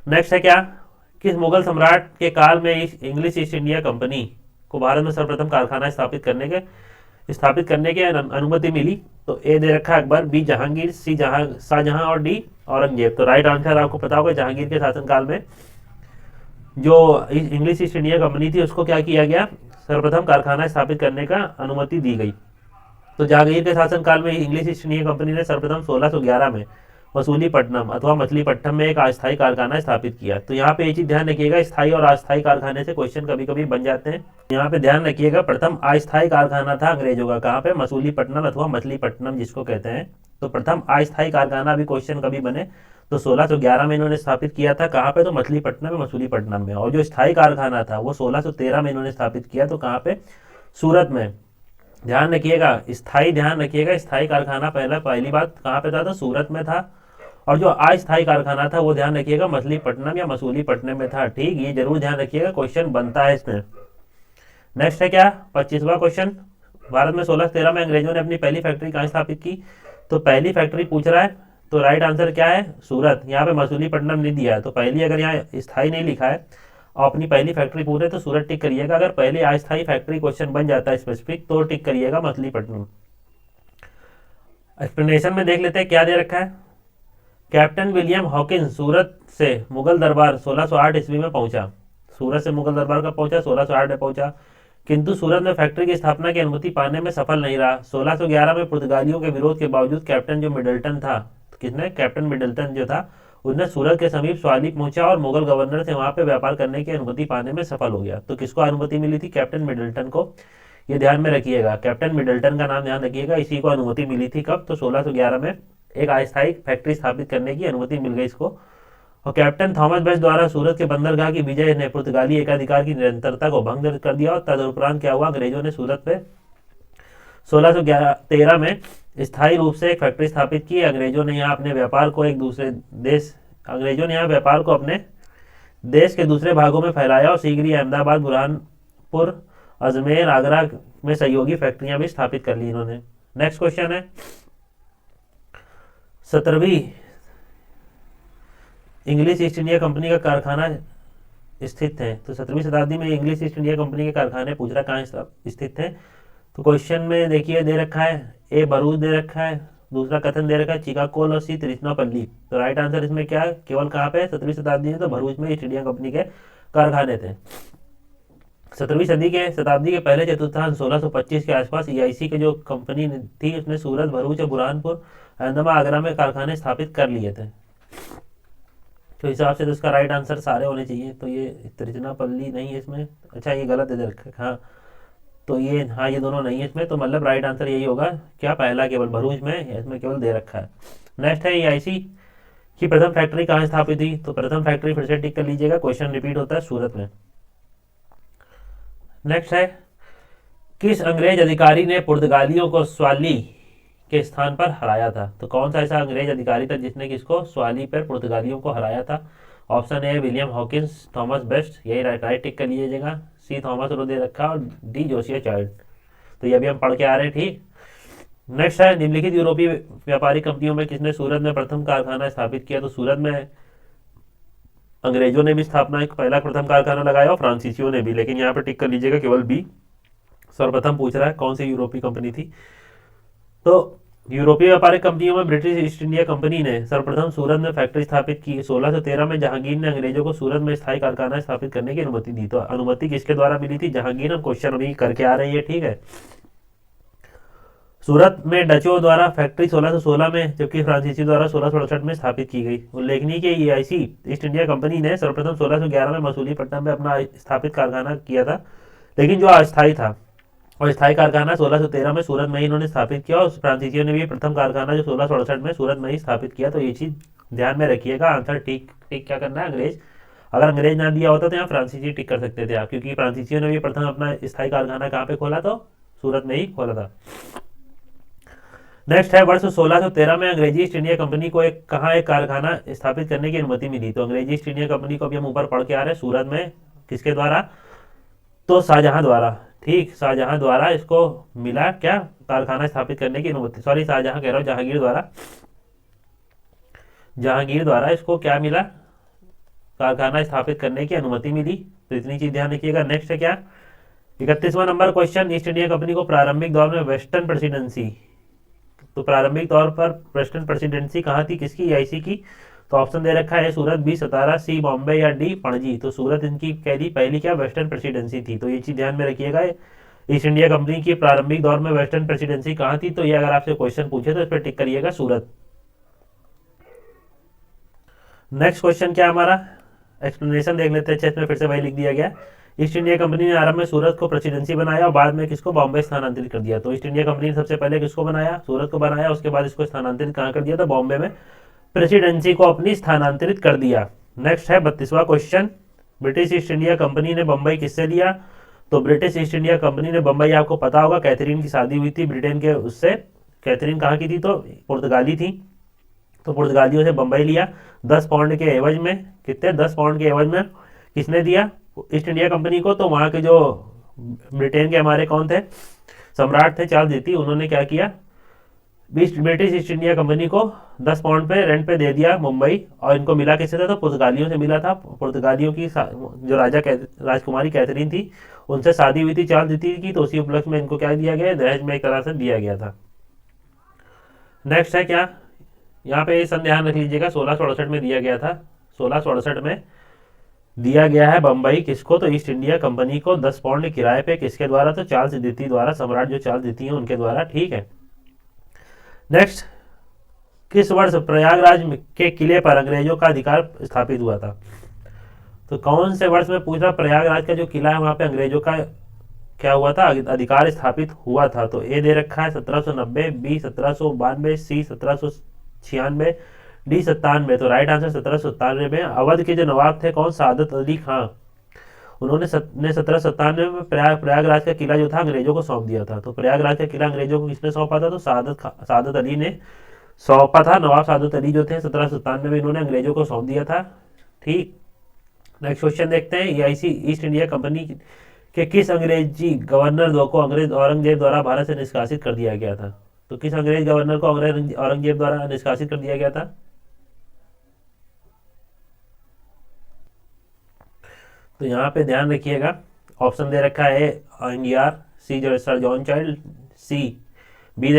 नेक्स्ट है क्या, किस मुगल सम्राट के काल में इंग्लिश ईस्ट इंडिया कंपनी को भारत में सर्वप्रथम कारखाना स्थापित करने की अनुमति मिली। तो ए दे रखा अकबर, बी जहांगीर, सी शाहजहां और डी औरंगजेब। तो राइट आंसर आपको पता होगा, जहांगीर के शासनकाल में जो इंग्लिश ईस्ट इंडिया कंपनी थी, उसको क्या किया गया, सर्वप्रथम कारखाना स्थापित करने का अनुमति दी गई। तो जहांगीर के शासनकाल में इंग्लिश ईस्ट इंडिया कंपनी ने सर्वप्रथम 1611 में मसूलीपट्टनम अथवा मछलीपट्टनम में एक अस्थायी कारखाना स्थापित किया। तो यहाँ पे एक चीज ध्यान रखिएगा, स्थायी और अस्थायी कारखाने से क्वेश्चन कभी कभी बन जाते हैं। यहाँ पे ध्यान रखिएगा, प्रथम अस्थायी कारखाना था अंग्रेजों का, कहाँ पे, मसूलीपट्टनम अथवा मछलीपट्टनम जिसको कहते हैं। तो प्रथम अस्थायी कारखाना भी क्वेश्चन कभी बने, तो 1611 में इन्होंने स्थापित किया था, कहाँ पे, तो मछलीपट्टनम में, मसूलीपट्टनम में। और जो स्थायी कारखाना था वो 1613 में इन्होंने स्थापित किया, तो कहाँ पे, सूरत में। ध्यान रखिएगा, ध्यान रखिएगा, स्थायी कारखाना पहली बात कहाँ पे था, तो सूरत में था। और जो अस्थायी कारखाना था वो ध्यान रखिएगा मछलीपट्टनम या मसूलीपट्टनम में था। ठीक, ये जरूर ध्यान रखिएगा, क्वेश्चन बनता है इसमें। नेक्स्ट है क्या, 25वां क्वेश्चन, भारत में 1613 में अंग्रेजों ने अपनी पहली फैक्ट्री कहाँ स्थापित की, तो पहली फैक्ट्री पूछ रहा है। तो राइट आंसर क्या है, सूरत। यहाँ पे मसूलीपट्टनम नहीं दिया है, तो पहली अगर यहाँ स्थायी नहीं लिखा है और अपनी पहली फैक्ट्री पूछ रहे तो सूरत टिक करिएगा। अगर पहले अस्थायी फैक्ट्री क्वेश्चन बन जाता है स्पेसिफिक, तो टिक करिएगा मछलीपट्टनम। एक्सप्लेनेशन में देख लेते हैं क्या दे रखा है। कैप्टन विलियम हॉकिंस सूरत से मुगल दरबार 1608 ईस्वी में पहुंचा। सूरत से मुगल दरबार कब पहुंचा, 1608 में पहुंचा, किंतु सूरत में फैक्ट्री की स्थापना की अनुमति पाने में सफल नहीं रहा। 1611 में पुर्तगालियों के विरोध के बावजूद कैप्टन जो मिडल्टन था, किसने, कैप्टन मिडल्टन जो था, उसने सूरत के समीप स्वाली पहुंचा और मुगल गवर्नर से वहां पे व्यापार करने की अनुमति पाने में सफल हो गया। तो किसको अनुमति मिली थी, कैप्टन मिडल्टन को। ये ध्यान में रखिएगा, कैप्टन मिडल्टन का नाम ध्यान रखिएगा। इसी को अनुमति मिली थी कब, तो 1611 में एक अस्थायी फैक्ट्री स्थापित करने की अनुमति मिल गई इसको। और कैप्टन थॉमस बेस्ट द्वारा सूरत के बंदरगाह की विजय ने पुर्तगाली एकाधिकार की निरंतरता को भंग कर दिया। और तदुपरांत क्या हुआ, अंग्रेजों ने सूरत पे 1613 में स्थायी रूप से एक फैक्ट्री स्थापित की। अंग्रेजों ने यहाँ अपने व्यापार को अपने देश के दूसरे भागों में फैलाया और शीघ्र ही अहमदाबाद, बुरहानपुर, अजमेर, आगरा में सहयोगी फैक्ट्रियां भी स्थापित कर ली इन्होंने। नेक्स्ट क्वेश्चन है 17वीं इंग्लिश ईस्ट इंडिया कंपनी का कारखाना स्थित है। तो 17वीं शताब्दी में इंग्लिश ईस्ट इंडिया कंपनी के कारखाने पूछ रहा कहाँ स्थित है। तो क्वेश्चन में देखिए दे रखा है, ए भरूच दे रखा है, दूसरा कथन दे रखा है चिकागोल और सी तिरुचिरापल्ली। तो राइट आंसर इसमें क्या है, केवल कहाँ पे, 17वीं शताब्दी में, तो भरूच में ईस्ट इंडिया कंपनी के कारखाने थे। 17वीं शताब्दी के पहले चतुर्थांश 1625 के आसपास EIC के जो कंपनी थी उसने सूरत, भरूच और बुरहानपुर, अहमदाबाद आगरा में कारखाने स्थापित कर लिए थे। तो हिसाब से तो इसका राइट आंसर सारे होने चाहिए। तो ये तिरुचिरापल्ली नहीं है इसमें, अच्छा ये गलत है दे रखा है, हाँ तो ये, हाँ ये दोनों नहीं है इसमें, तो मतलब राइट आंसर यही होगा क्या, पहला केवल भरूच में, इसमें केवल दे रखा है। नेक्स्ट है एआईसी की प्रथम फैक्ट्री कहाँ स्थापित हुई, तो प्रथम फैक्ट्री फिर से टिक कर लीजिएगा, क्वेश्चन रिपीट होता है, सूरत में। नेक्स्ट है किस अंग्रेज अधिकारी ने पुर्तगालियों को स्वाली के स्थान पर हराया था, तो कौन सा ऐसा अंग्रेज अधिकारी था जिसने किसको, स्वाली पर पुर्तगालियों को हराया था। Option A William Hawkins, Thomas best, यही राइट टिक कर लीजिएगा, सी थॉमस रो दे रखा और डी जोशिया चाइल्ड। तो ये अभी हम पढ़ के आ रहे हैं, ठीक। नेक्स्ट है निम्नलिखित यूरोपीय व्यापारिक कंपनियों में किसने सूरत में प्रथम कारखाना स्थापित किया, तो सूरत में अंग्रेजों ने भी स्थापना एक पहला प्रथम कारखाना लगाया और फ्रांसीसियों ने भी, लेकिन यहाँ पर टिक कर लीजिएगा केवल बी, सर्वप्रथम पूछ रहा है कौन सी यूरोपीय कंपनी थी। तो यूरोपीय व्यापारिक कंपनियों में ब्रिटिश ईस्ट इंडिया कंपनी ने सर्वप्रथम सूरत में फैक्ट्री स्थापित की। 1613 में जहांगीर ने अंग्रेजों को सूरत में स्थायी कारखाना स्थापित करने की अनुमति दी। तो अनुमति किसके द्वारा मिली थी, जहांगीर। हम क्वेश्चन अभी करके आ रहे हैं, ठीक है। सूरत में डचों द्वारा फैक्ट्री 1616 में, जबकि फ्रांसीसी द्वारा 1668 में स्थापित की गई। उल्लेखनीय कि ईआईसी ईस्ट इंडिया कंपनी ने सर्वप्रथम 1611 में मसूलीपट्टनम में अपना स्थापित कारखाना किया था, लेकिन जो अस्थायी था, और स्थायी कारखाना 1613 में सूरत में ही इन्होंने स्थापित किया, और फ्रांसीसियों ने भी प्रथम कारखाना जो 1668 में सूरत में ही स्थापित किया। तो ये चीज़ ध्यान में रखिएगा, आंसर ठीक ठीक क्या करना है, अंग्रेज। अगर अंग्रेज ना दिया होता तो यहाँ फ्रांसीसी टिक कर सकते थे आप, क्योंकि फ्रांसीसियों ने भी प्रथम अपना स्थायी कारखाना कहाँ पे खोला, तो सूरत में ही खोला था। नेक्स्ट है वर्ष 1613 में अंग्रेजी ईस्ट इंडिया कंपनी को कहाँ एक कारखाना स्थापित करने की अनुमति मिली। तो अंग्रेजी ईस्ट इंडिया कंपनी को अभी हम ऊपर पढ़ के आ रहे हैं, सूरत में किसके द्वारा, तो शाहजहां द्वारा, ठीक, शाहजहां द्वारा इसको मिला क्या, कारखाना स्थापित करने की अनुमति, सॉरी शाहजहां कह रहा हूँ, जहांगीर द्वारा इसको क्या मिला, कारखाना स्थापित करने की अनुमति मिली। तो इतनी चीज ध्यान रखिएगा। नेक्स्ट है क्या, 31वां number question, East India company को प्रारंभिक दौर में वेस्टर्न प्रेसिडेंसी, तो प्रारंभिक तौर पर वेस्टर्न प्रेसिडेंसी कहाँ थी, किसकी, ईआईसी की। तो ऑप्शन दे रखा है सूरत, बी सतारा, सी बॉम्बे या डी पणजी। तो सूरत इनकी पहली क्या वेस्टर्न प्रेसिडेंसी थी। तो ये चीज ध्यान में रखिएगा, ईस्ट इंडिया कंपनी की प्रारंभिक दौर में वेस्टर्न प्रेसिडेंसी कहाँ थी। तो ये अगर आपसे क्वेश्चन पूछे तो इस पर टिक करिएगा सूरत। नेक्स्ट क्वेश्चन क्या हमारा, एक्सप्लेनेशन देख लेते हैं, चेस्ट में फिर से वही लिख दिया गया। ईस्ट इंडिया कंपनी ने आरंभ में सूरत को प्रेसिडेंसी बनाया और बाद में किसको, बॉम्बे स्थानांतरित कर दिया। तो ईस्ट इंडिया कंपनी ने सबसे पहले किसको बनाया, सूरत को बनाया, उसके बाद इसको स्थानांतरित कहाँ कर दिया, तो बॉम्बे में प्रेसिडेंसी को अपनी स्थानांतरित कर दिया। नेक्स्ट है 32वां question, British East India company ने बम्बई किससे लिया। तो ब्रिटिश ईस्ट इंडिया कंपनी ने बम्बई, आपको पता होगा कैथरीन की शादी हुई थी ब्रिटेन के उससे, कैथरीन कहाँ की थी, तो पुर्तगाली थी। तो पुर्तगालियों से बम्बई लिया 10 पाउंड के एवज में, कितने, 10 पाउंड के एवज में किसने दिया, ईस्ट इंडिया कंपनी को। तो वहाँ के जो ब्रिटेन के हमारे कौन थे, सम्राट थे चार्ल्स द्वितीय, उन्होंने क्या किया, ब्रिटिश ईस्ट इंडिया कंपनी को 10 पाउंड पे रेंट पे दे दिया मुंबई, और इनको मिला किससे था, तो पुर्तगालियों से मिला था। पुर्तगालियों की जो राजकुमारी कैथरीन थी, उनसे शादी हुई थी चार्ल्स द्वितीय की, तो उसी उपलक्ष्य में इनको क्या दिया गया, दहेज में एक तरह से दिया गया था। नेक्स्ट है क्या, यहाँ पे ये ध्यान रख लीजिएगा, 1668 में दिया गया था, 1668 में दिया गया है बम्बई किसको, तो ईस्ट इंडिया कंपनी को 10 पाउंड किराए पे, किसके द्वारा, तो चार्ल्स द्वितीय द्वारा, सम्राट जो चार्ल्स द्वितीय है उनके द्वारा, ठीक है। नेक्स्ट, किस वर्ष प्रयागराज के किले पर अंग्रेजों का अधिकार स्थापित हुआ था। तो कौन से वर्ष में पूछ रहा, प्रयागराज का जो किला है वहां पे अंग्रेजों का क्या हुआ था, अधिकार स्थापित हुआ था। तो ए दे रखा है 1790, बी 1792, सी 1796, डी 97। तो राइट आंसर 1797 में। अवध के जो नवाब थे कौन, सादत अली खां, उन्होंने 1797 में प्रयागराज का किला जो था अंग्रेजों को सौंप दिया था। तो प्रयागराज का किला अंग्रेजों को किसने सौंपा था, तो सादत अली ने सौंपा था। नवाब सादत अली जो थे 1797 में इन्होंने अंग्रेजों को सौंप दिया था, ठीक। नेक्स्ट क्वेश्चन देखते हैं, ईआईसी ईस्ट इंडिया कंपनी के किस अंग्रेजी गवर्नर को अंग्रेज औरंगजेब द्वारा भारत से निष्कासित कर दिया गया था। तो किस अंग्रेज गवर्नर को औरंगजेब द्वारा निष्कासित कर दिया गया था। तो यहाँ पे ध्यान रखिएगा, ऑप्शन दे रखा है Aungier, C Sir John Child, C B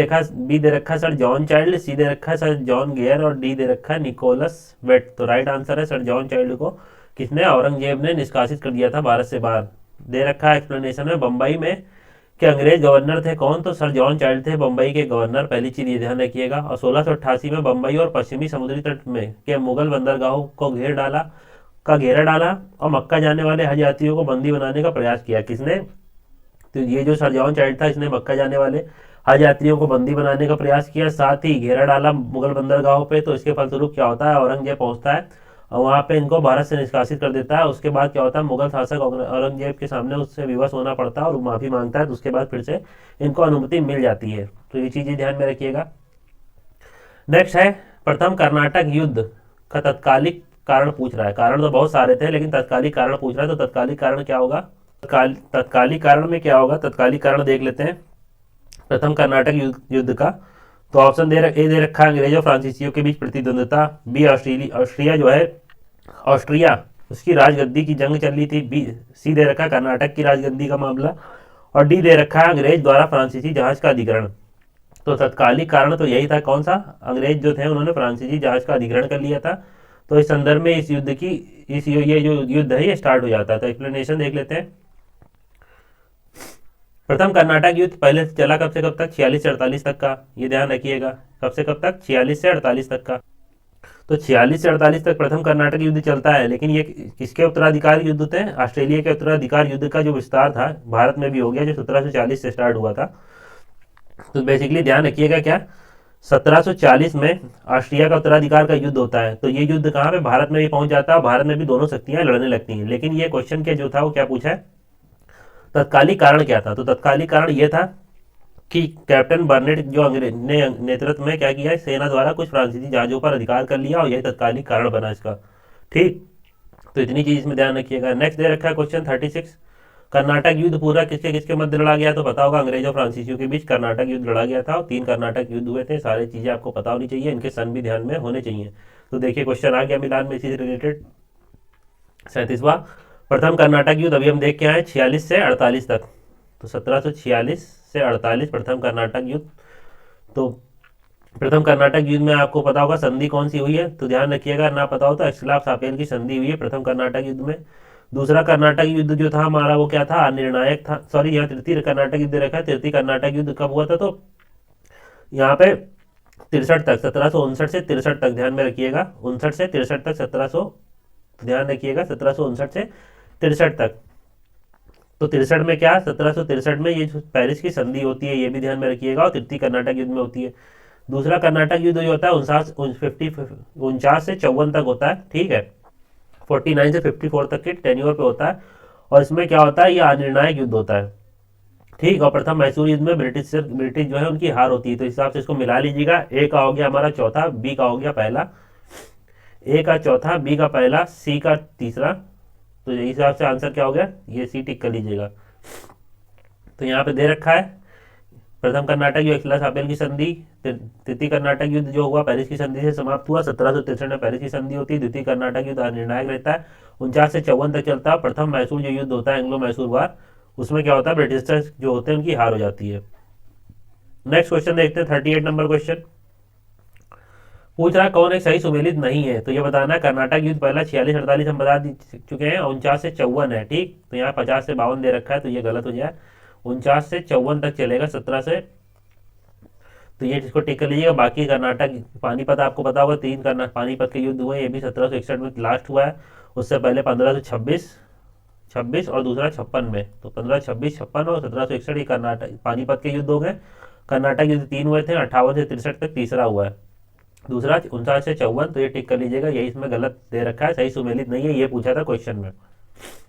दे रखा है सर जॉन चाइल्ड, सी दे रखा है सर जॉन गेयर, और डी दे रखा है निकोलस वेट। तो राइट आंसर है सर जॉन चाइल्ड को किसने, औरंगजेब ने निष्कासित कर दिया था भारत से बाहर। दे रखा है एक्सप्लेनेशन में, बम्बई में के अंग्रेज गवर्नर थे कौन? तो सर जॉन चाइल्ड थे बम्बई के गवर्नर, पहली चीज ये ध्यान रखिएगा। और 1688 में बम्बई और पश्चिमी समुद्री तट में के मुगल बंदरगाहों को घेरा डाला और मक्का जाने वाले हज यात्रियों को बंदी बनाने का प्रयास किया। किसने? तो ये जो सर जॉन चाइल्ड था, इसने मक्का जाने वाले हज यात्रियों को बंदी बनाने का प्रयास किया, साथ ही घेरा डाला मुगल बंदरगाहों पे। तो इसके फलस्वरूप क्या होता है, औरंगजेब पहुंचता है और वहाँ पे इनको भारत से निष्कासित कर देता है। उसके बाद क्या होता है, मुगल शासक औरंगजेब के सामने उससे विवश होना पड़ता है और माफी मांगता है। तो उसके बाद फिर से इनको अनुमति मिल जाती है। तो ये चीजें ध्यान में रखिएगा। नेक्स्ट है प्रथम कर्नाटक युद्ध का तत्कालिक कारण पूछ रहा है। कारण तो बहुत सारे थे लेकिन तत्कालिक कारण पूछ रहा है। तो तत्कालिक कारण क्या होगा? तत्कालिक कारण में क्या होगा? तत्कालिक कारण देख लेते हैं प्रथम कर्नाटक युद्ध का। तो ऑप्शन ए दे रखा है अंग्रेजों फ्रांसीसियों के बीच प्रतिद्वंद्विता, बी ऑस्ट्रिया जो है ऑस्ट्रिया उसकी राजगद्दी की जंग चल रही थी, बी सी दे रखा है कर्नाटक की राजगद्दी का मामला, और डी दे रखा है अंग्रेज द्वारा फ्रांसीसी जहाज का अधिग्रहण। तो तत्कालिक कारण तो यही था, कौन सा? अंग्रेज जो थे उन्होंने फ्रांसीसी जहाज का अधिग्रहण कर लिया था। तो इस संदर्भ में इस युद्ध की ये जो युद्ध है ये स्टार्ट हो जाता है। तो एक्सप्लेनेशन देख लेते हैं। प्रथम कर्नाटक युद्ध पहले चला कब से कब तक? 46 से 48 तक का, ये ध्यान रखिएगा। कब से कब तक? 46 से 48 तक का। तो 46 से 48 तक प्रथम कर्नाटक युद्ध चलता है, लेकिन ये किसके उत्तराधिकार युद्ध थे? ऑस्ट्रेलिया के उत्तराधिकार युद्ध का जो विस्तार था भारत में भी हो गया, जो 1740 से स्टार्ट हुआ था। तो बेसिकली ध्यान रखिएगा क्या, 1740 में ऑस्ट्रिया का उत्तराधिकार का युद्ध होता है। तो ये युद्ध कहाँ पे? भारत में भी पहुंच जाता है। भारत में भी दोनों शक्तियां लड़ने लगती हैं। लेकिन ये क्वेश्चन के जो था वो क्या पूछा है, तत्कालिक कारण क्या था? तो तत्कालिक कारण ये था कि कैप्टन बर्नेट जो अंग्रेज ने नेतृत्व में क्या किया, सेना द्वारा कुछ फ्रांसीसी जहाजों पर अधिकार कर लिया और यही तत्कालिक कारण बना इसका। ठीक, तो इतनी चीज इसमें ध्यान रखिएगा। नेक्स्ट दे रखा है क्वेश्चन 36, कर्नाटक युद्ध पूरा किसके किसके मध्य लड़ा गया? तो पता होगा अंग्रेज और फ्रांसीसियों के बीच कर्नाटक युद्ध लड़ा गया था और 3 कर्नाटक युद्ध हुए थे। सारी चीजें आपको पता होनी चाहिए, इनके सन भी ध्यान में होने चाहिए। तो देखिए क्वेश्चन आ गया मिलान में इसी से रिलेटेड। 37वां प्रथम कर्नाटक युद्ध अभी हम देख के आए 46 से 48 तक। तो 1746 से 48 प्रथम कर्नाटक युद्ध। तो प्रथम कर्नाटक युद्ध में आपको पता होगा संधि कौन सी हुई है? तो ध्यान रखिएगा, ना पता हो तो एक्सलाफ सापेल की संधि हुई है प्रथम कर्नाटक युद्ध में। दूसरा कर्नाटक युद्ध जो था हमारा वो क्या था? अनिर्णायक था। सॉरी, यहाँ तृतीय कर्नाटक युद्ध रखा है। तृतीय कर्नाटक युद्ध कब हुआ था? तो यहाँ पे 63 तक, 1759 से 63 तक ध्यान में रखिएगा। 59 से 63 तक, 1700 ध्यान रखिएगा, 1759 से 63 तक। तो 63 में क्या? 1763 में ये जो पेरिस की संधि होती है ये भी ध्यान में रखिएगा, और तृतीय कर्नाटक युद्ध में होती है। दूसरा कर्नाटक युद्ध जो होता है 49 से 54 तक होता है। ठीक है, 49 से 54 तक के टेन्योर पे होता है। और इसमें क्या होता है, ये अनिर्णायक युद्ध होता है। ठीक, और प्रथम मैसूर युद्ध में ब्रिटिश जो है उनकी हार होती है। तो इस हिसाब से इसको मिला लीजिएगा। ए का हो गया हमारा चौथा, बी का हो गया पहला, ए का चौथा, बी का पहला, सी का तीसरा। तो इस हिसाब से आंसर क्या हो गया, ये सी टिक कर लीजिएगा। तो यहाँ पे दे रखा है प्रथम कर्नाटक युद्ध एक्सलाफ सापेल की संधि, तृतीय कर्नाटक युद्ध जो हुआ पेरिस की संधि से समाप्त हुआ। 1763 में पेरिस की संधि होती है। द्वितीय कर्नाटक युद्ध अनिर्णायक रहता है, 49 से 54 तक चलता है। प्रथम मैसूर जो युद्ध होता है, एंग्लो मैसूर वार, उसमें क्या होता है, ब्रिटिशर्स जो होते हैं उनकी हार हो जाती है। नेक्स्ट क्वेश्चन देखते हैं, 38 नंबर क्वेश्चन पूछ रहा है कौन एक सही सुमेलित नहीं है? तो ये बताना है कर्नाटक युद्ध पहला 46-48 हम बता चुके हैं, 49 से 54 है। ठीक, तो यहाँ 50 से 52 दे रखा है, तो ये गलत हो जाए। 49 से 54 तक चलेगा, 17 से, तो ये जिसको टिक कर लीजिएगा। बाकी कर्नाटक पानीपत आपको पता होगा, 3 पानीपत के युद्ध हुए, ये भी 1761 में लास्ट हुआ है। उससे पहले 1526 और दूसरा 56 में। तो 1526, 56 और 1761 ये कर्नाटक पानीपत के युद्ध हो गए। कर्नाटक युद्ध 3 हुए थे, 58 से 63 तक तीसरा हुआ है, दूसरा 59 से 54। तो ये टिक कर लीजिएगा, यही इसमें गलत दे रखा है, सही सुमेलित नहीं है। ये पूछा था क्वेश्चन में,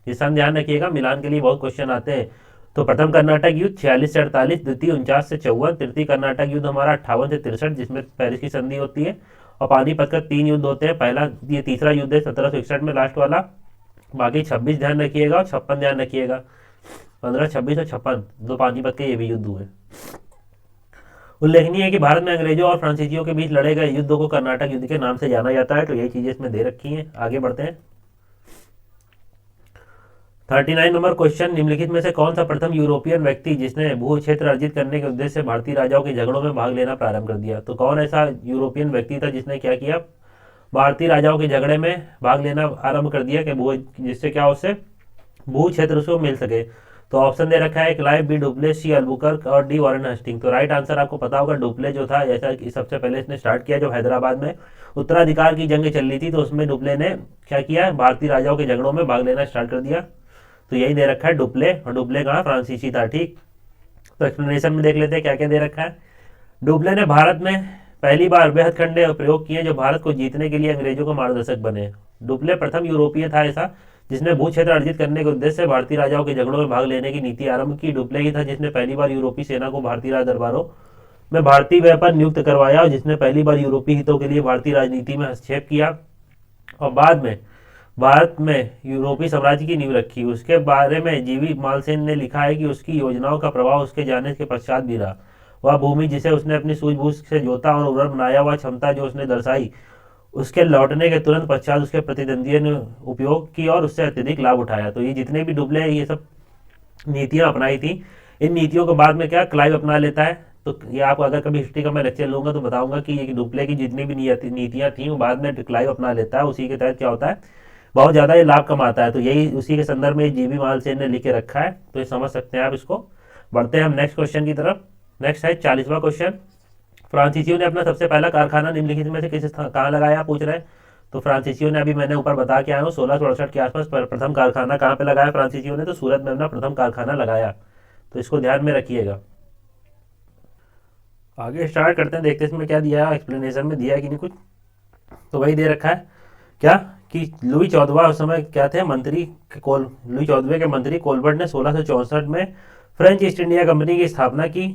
इस ध्यान रखिएगा, मिलान के लिए बहुत क्वेश्चन आते हैं। तो प्रथम कर्नाटक युद्ध 46 से 48, द्वितीय 49 से 54, तृतीय कर्नाटक युद्ध हमारा 58 से 63 जिसमें पेरिस की संधि होती है। और पानीपत का 3 युद्ध होते हैं, पहला ये तीसरा युद्ध है 1761 में लास्ट वाला। बाकी 26 ध्यान रखिएगा और 56 ध्यान रखिएगा। 15, 26 और 56 दो पानीपत के ये भी युद्ध हुए। उल्लेखनीय है कि भारत में अंग्रेजों और फ्रांसीसियों के बीच लड़े गए युद्धों को कर्नाटक युद्ध के नाम से जाना जाता है। तो यही चीजें इसमें दे रखी हैं। आगे बढ़ते हैं, 39 नंबर क्वेश्चन, निम्नलिखित में से कौन सा प्रथम यूरोपियन व्यक्ति जिसने भू क्षेत्र अर्जित करने के उद्देश्य से भारतीय राजाओं के झगड़ों में भाग लेना प्रारंभ कर दिया? तो कौन ऐसा यूरोपियन व्यक्ति था जिसने क्या किया, भारतीय राजाओं के झगड़े में भाग लेना आरंभ कर दिया कि जिससे क्या उससे भू क्षेत्र उसको मिल सके? तो ऑप्शन दे रखा है क्लाइव, बी डुप्ले, सी अल्बुकर्क और डी वॉरेन हस्टिंग। तो राइट आंसर आपको पता होगा डुप्ले जो था, जैसा कि सबसे पहले इसने स्टार्ट किया जब हैदराबाद में उत्तराधिकार की जंग चल रही थी, तो उसमें डुप्ले ने क्या किया, भारतीय राजाओं के झगड़ों में भाग लेना स्टार्ट कर दिया। तो यही दे रखा है डुप्ले, और डुप्ले कहाँ, फ्रांसीसी था। ठीक, तो एक्सप्लेनेशन में देख लेते हैं क्या क्या दे रखा है। डुप्ले ने भारत में पहली बार वृहद खंडे प्रयोग किए जो भारत को जीतने के लिए अंग्रेजों को मार्गदर्शक बने। डुप्ले प्रथम यूरोपीय था ऐसा जिसने भू क्षेत्र अर्जित करने के उद्देश्य से भारतीय राजाओं के झगड़ों में भाग लेने की नीति आरंभ की। डुप्ले ही था जिसने पहली बार यूरोपीय सेना को भारतीय राज दरबारों में भारतीय व्यापार नियुक्त करवाया और जिसने पहली बार यूरोपीय हितों के लिए भारतीय राजनीति में हस्तक्षेप किया और बाद में भारत में यूरोपीय साम्राज्य की नींव रखी। उसके बारे में जीवी मालसेन ने लिखा है कि उसकी योजनाओं का प्रभाव उसके जाने के पश्चात भी रहा। वह भूमि जिसे उसने अपनी सूझबूझ से जोता और उर्वर बनाया, वह क्षमता जो उसने दर्शाई, उसके लौटने के तुरंत पश्चात उसके प्रतिद्वंदियों ने उपयोग की और उससे अत्यधिक लाभ उठाया। तो ये जितने भी डुप्ले ये सब नीतियां अपनाई थी, इन नीतियों को बाद में क्या क्लाइव अपना लेता है। तो ये आपको अगर कभी हिस्ट्री का मैं लेक्चर लूंगा तो बताऊंगा कि ये डुप्ले की जितनी भी नीतियां थी वो बाद में क्लाइव अपना लेता है। उसी के तहत क्या होता है, बहुत ज़्यादा ये लाभ कमाता है। तो यही उसी के संदर्भ में जीवी मालसेन ने लिख के रखा है, तो ये समझ सकते हैं आप इसको। बढ़ते हैं हम नेक्स्ट क्वेश्चन की तरफ। नेक्स्ट है 40वां क्वेश्चन। फ्रांसीसियों ने अपना सबसे पहला कारखाना निम्नलिखित में से किस कहाँ लगाया, पूछ रहे हैं। तो फ्रांसीसियों ने, अभी मैंने ऊपर बता के आया हूँ, 1668 के आसपास प्रथम कारखाना कहाँ पे लगाया फ्रांसीसियों ने, तो सूरत में अपना प्रथम कारखाना लगाया। तो इसको ध्यान में रखिएगा। आगे स्टार्ट करते हैं, देखते हैं इसमें क्या दिया है, एक्सप्लेनेशन में दिया है कि नहीं कुछ। तो वही दे रखा है क्या कि लुई 14वां उस समय क्या थे, मंत्री लुई 14वें के मंत्री कोलबर्ट ने 1664 में फ्रेंच ईस्ट इंडिया कंपनी की स्थापना की,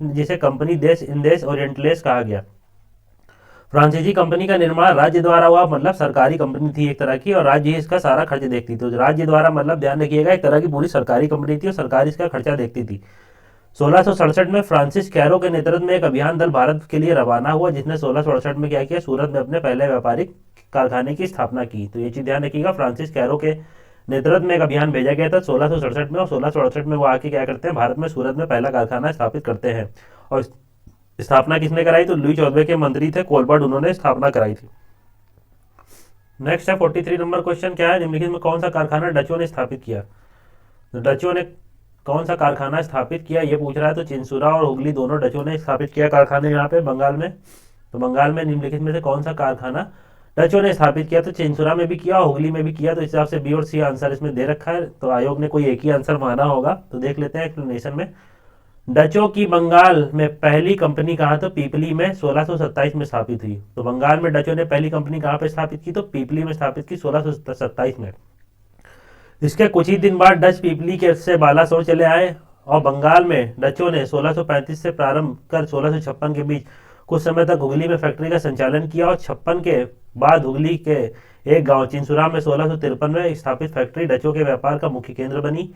जिसे कंपनी देश इंदेश ओरिएंटलेस कहा गया। फ्रांसीसी कंपनी का निर्माण राज्य द्वारा हुआ, मतलब सरकारी कंपनी थी एक तरह की, और राज्य ही इसका सारा खर्च देखती थी। तो राज्य द्वारा मतलब ध्यान रखिएगा, एक तरह की पूरी सरकारी कंपनी थी और सरकार इसका खर्चा देखती थी। 1667 में फ्रांसिस कैरो के नेतृत्व में एक अभियान दल भारत के लिए रवाना हुआ, जिसने 1668 में क्या किया, सूरत में अपने पहले व्यापारिक कारखाने की स्थापना की। तो ये चीज ध्यान रखिएगा, फ्रांसिस कैरो के नेतृत्व में एक अभियान भेजा गया था 1667 में, और 1668 में वो आके क्या करते हैं, भारत में सूरत में पहला कारखाना स्थापित करते हैं। और स्थापना किसने कराई, तो लुई 14वें के मंत्री थे कोलबर्ट, उन्होंने स्थापना कराई थी। नेक्स्ट है 43 नंबर क्वेश्चन, क्या है, निम्नलिखित में कौन सा कारखाना डचों ने स्थापित किया। तो डचों ने कौन सा कारखाना स्थापित किया ये पूछ रहा है। तो चिंसुरा और हुगली दोनों डचों ने स्थापित किया कारखाने यहाँ पे बंगाल में। तो बंगाल में निम्नलिखित में से कौन सा कारखाना डचों ने स्थापित किया, तो चिंसुरा में भी किया और हुगली में भी किया। तो इस हिसाब से बी और सी आंसर इसमें दे रखा है, तो आयोग ने कोई एक ही आंसर माना होगा। तो देख लेते हैं एक्सप्लेनेशन में। डचों की बंगाल में पहली कंपनी कहाँ, तो पीपली में 1627 में स्थापित हुई। तो बंगाल में डचों ने पहली कंपनी कहाँ पे स्थापित की, तो पीपली में स्थापित की 1627 में। इसके कुछ ही दिन बाद डच पीपली के से बालासोर चले आए और बंगाल में डचों ने 1635 से प्रारंभ कर 1656 के बीच कुछ समय तक हुगली में फैक्ट्री का संचालन किया और 56 के बाद हुगली के एक गांव चिंसुरा में 1653 में स्थापित फैक्ट्री डचों के व्यापार का मुख्य केंद्र बनी।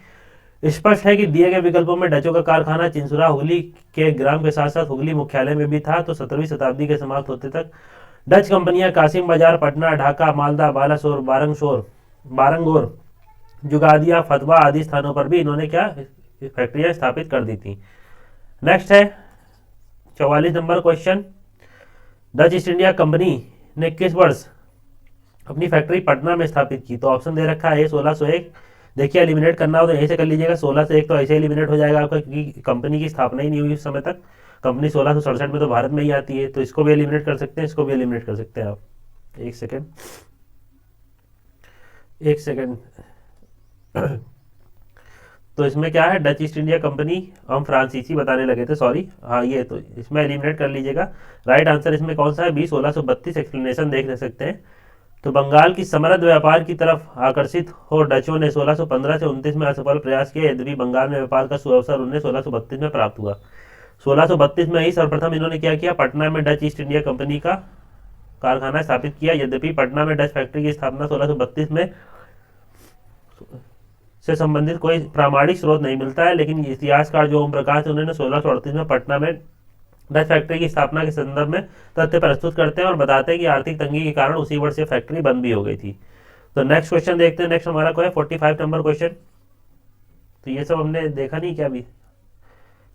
स्पष्ट है कि दिए गए विकल्पों में डचों का कारखाना चिंसुरा हुगली के ग्राम के साथ साथ हुगली मुख्यालय में भी था। तो 17वीं शताब्दी के समाप्त होते तक डच कंपनियां कासिम बाजार, पटना, ढाका, मालदा, बालासोर, बारंगोर, जुगादिया, फतवा आदि स्थानों पर भी इन्होंने क्या फैक्ट्रियां स्थापित कर दी थी। नेक्स्ट है 44 number question, Dutch east India company ने किस वर्ष अपनी फैक्ट्री पटना में स्थापित की। तो ऑप्शन दे रखा है 1601। देखिए एलिमिनेट करना हो तो यहीं से कर लीजिएगा, 16 से 1 तो ऐसे एलिमिनेट हो जाएगा आपका, क्योंकि कंपनी की स्थापना ही नहीं हुई उस समय तक। कंपनी 1667 में तो भारत में ही आती है, तो इसको भी एलिमिनेट कर सकते हैं, इसको भी एलिमिनेट कर सकते हैं आप। एक सेकेंड तो इसमें क्या है, डच ईस्ट इंडिया कंपनी, हम फ्रांसीसी बताने लगे थे, सॉरी, हाँ ये तो इसमें एलिमिनेट कर लीजिएगा। राइट आंसर इसमें कौन सा है, बी 1632। एक्सप्लेनेशन देख सकते हैं। तो बंगाल की समृद्ध व्यापार की तरफ आकर्षित हो डचों ने 1615 से 29 में असफल प्रयास किया, यद्यपि बंगाल में व्यापार का सुअवसर उन्हें 1632 में प्राप्त हुआ। 1632 में ही सर्वप्रथम इन्होंने क्या किया, पटना में डच ईस्ट इंडिया कंपनी का कारखाना स्थापित किया। यद्यपि पटना में डच फैक्ट्री की स्थापना 1632 में से संबंधित कोई प्रामाणिक स्रोत नहीं मिलता है, लेकिन इतिहासकार जो ओम प्रकाश है उन्होंने 1638 में पटना में डच फैक्ट्री की स्थापना के संदर्भ में तथ्य प्रस्तुत करते हैं और बताते हैं कि आर्थिक तंगी के कारण उसी वर्ष ये फैक्ट्री बंद भी हो गई थी। तो नेक्स्ट क्वेश्चन देखते हैं। नेक्स्ट हमारा कोई 45 नंबर क्वेश्चन। तो ये सब हमने देखा नहीं क्या, अभी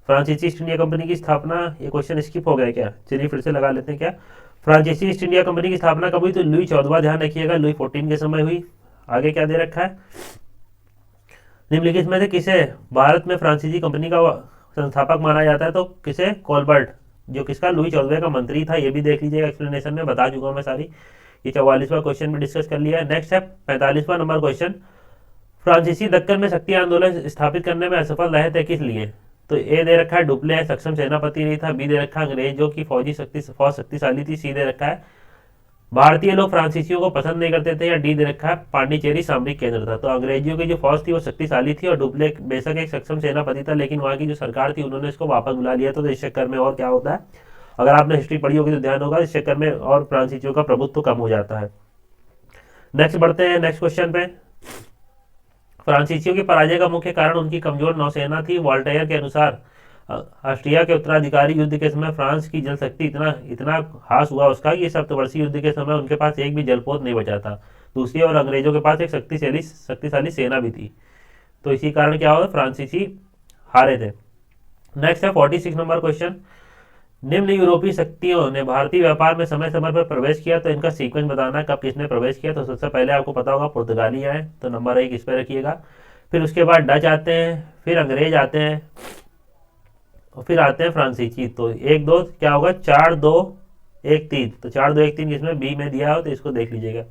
फ्रांसीसी ईस्ट इंडिया कंपनी की स्थापना, ये क्वेश्चन स्किप हो गया क्या, चलिए फिर से लगा लेते हैं। क्या फ्रांसीसी ईस्ट इंडिया कंपनी की स्थापना कब हुई, तो लुई 14वां, ध्यान रखिएगा, लुई 14 के समय हुई। आगे क्या दे रखा है, निम्नलिखित में से किसे भारत में फ्रांसीसी कंपनी का संस्थापक माना जाता है? तो किसे? कोलबर्ट, जो किसका? लुई 14वें का मंत्री था। ये भी देख लीजिएगा, एक्सप्लेनेशन में बता चुका हूँ मैं सारी। ये 44वां क्वेश्चन भी डिस्कस कर लिया है। नेक्स्ट है 45वां नंबर क्वेश्चन, फ्रांसीसी दक्कन में शक्ति आंदोलन स्थापित करने में असफल रहे थे किस लिए? तो ए दे रखा है डुप्ले सक्षम सेनापति नहीं था, बी दे रखा है अंग्रेजों की फौज शक्तिशाली थी, सी दे रखा है भारतीय लोग फ्रांसीसियों को पसंद नहीं करते थे, या डी दे रखा है पांडिचेरी सामरिक केंद्र था। तो अंग्रेजियों की जो फौज थी वो शक्तिशाली थी और डुप्ले बेशक एक सक्षम सेनापति था, लेकिन वहाँ की जो सरकार थी उन्होंने इसको वापस बुला लिया। तो इस चक्कर में और क्या होता है, अगर आपने हिस्ट्री पढ़ी होगी तो ध्यान होगा, इस चक्कर में और फ्रांसीसियों का प्रभुत्व कम हो जाता है। नेक्स्ट बढ़ते हैं नेक्स्ट क्वेश्चन पे। फ्रांसीसियों की पराजय का मुख्य कारण उनकी कमजोर नौसेना थी। वॉल्टेयर के अनुसार ऑस्ट्रिया के उत्तराधिकारी युद्ध के समय फ्रांस की जल शक्ति इतना इतना हास हुआ उसका कि सप्तवर्षीय युद्ध के समय उनके पास एक भी जलपोत नहीं बचा था। दूसरी ओर अंग्रेजों के पास एक शक्तिशाली सेना भी थी। तो इसी कारण क्या हुआ, फ्रांसीसी हारे थे। नेक्स्ट है 46 नंबर क्वेश्चन, निम्न यूरोपीय शक्तियों ने भारतीय व्यापार में समय समय पर प्रवेश किया, तो इनका सीक्वेंस बताना है कब किसने प्रवेश किया। तो सबसे पहले आपको पता होगा पुर्तगाली आए, तो नंबर 1 इस पर रखिएगा। फिर उसके बाद डच आते हैं, फिर अंग्रेज आते हैं और फिर आते हैं फ्रांसीसी। तो 1 2 क्या होगा, 4 2 1 3। तो 4 2 1 3 इसमें बी में दिया हो तो इसको देख लीजिएगा।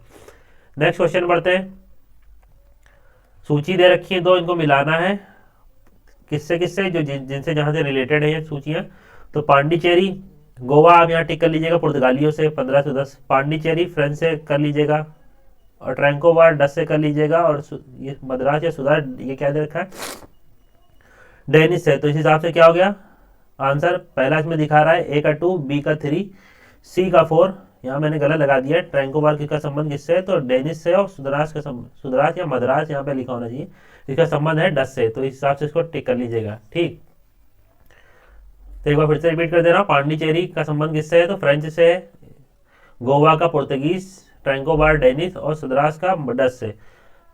नेक्स्ट क्वेश्चन बढ़ते हैं, सूची दे रखी है 2, इनको मिलाना है किससे किससे, जो जिनसे जहां से रिलेटेड है ये सूचियां। तो पांडिचेरी गोवा आप यहाँ टिक कर लीजिएगा पुर्तगालियों से 15 से 10, पांडिचेरी फ्रेंच से कर लीजिएगा, और ट्रैंकोबार डच से कर लीजिएगा, और ये मद्रास या सुधार ये क्या दे रखा है, डेनिश से। तो इस हिसाब से क्या हो गया आंसर, पहला इसमें दिखा रहा है ए का 2, बी का 3, सी का 4। यहाँ मैंने गलत लगा दिया, ट्रैंकोबार का संबंध किससे है, तो डेनिश से, और सुदरास या मद्रास यहाँ पे लिखा होना चाहिए, इसका संबंध है डच से। तो इस हिसाब से इसको टिक कर लीजिएगा, ठीक। तो एक बार फिर से रिपीट कर दे रहा हूँ, पांडिचेरी का संबंध किससे है, तो फ्रेंच से है, गोवा का पुर्तगीज, ट्रैंकोबार डेनिश, और सुदरास का डच से।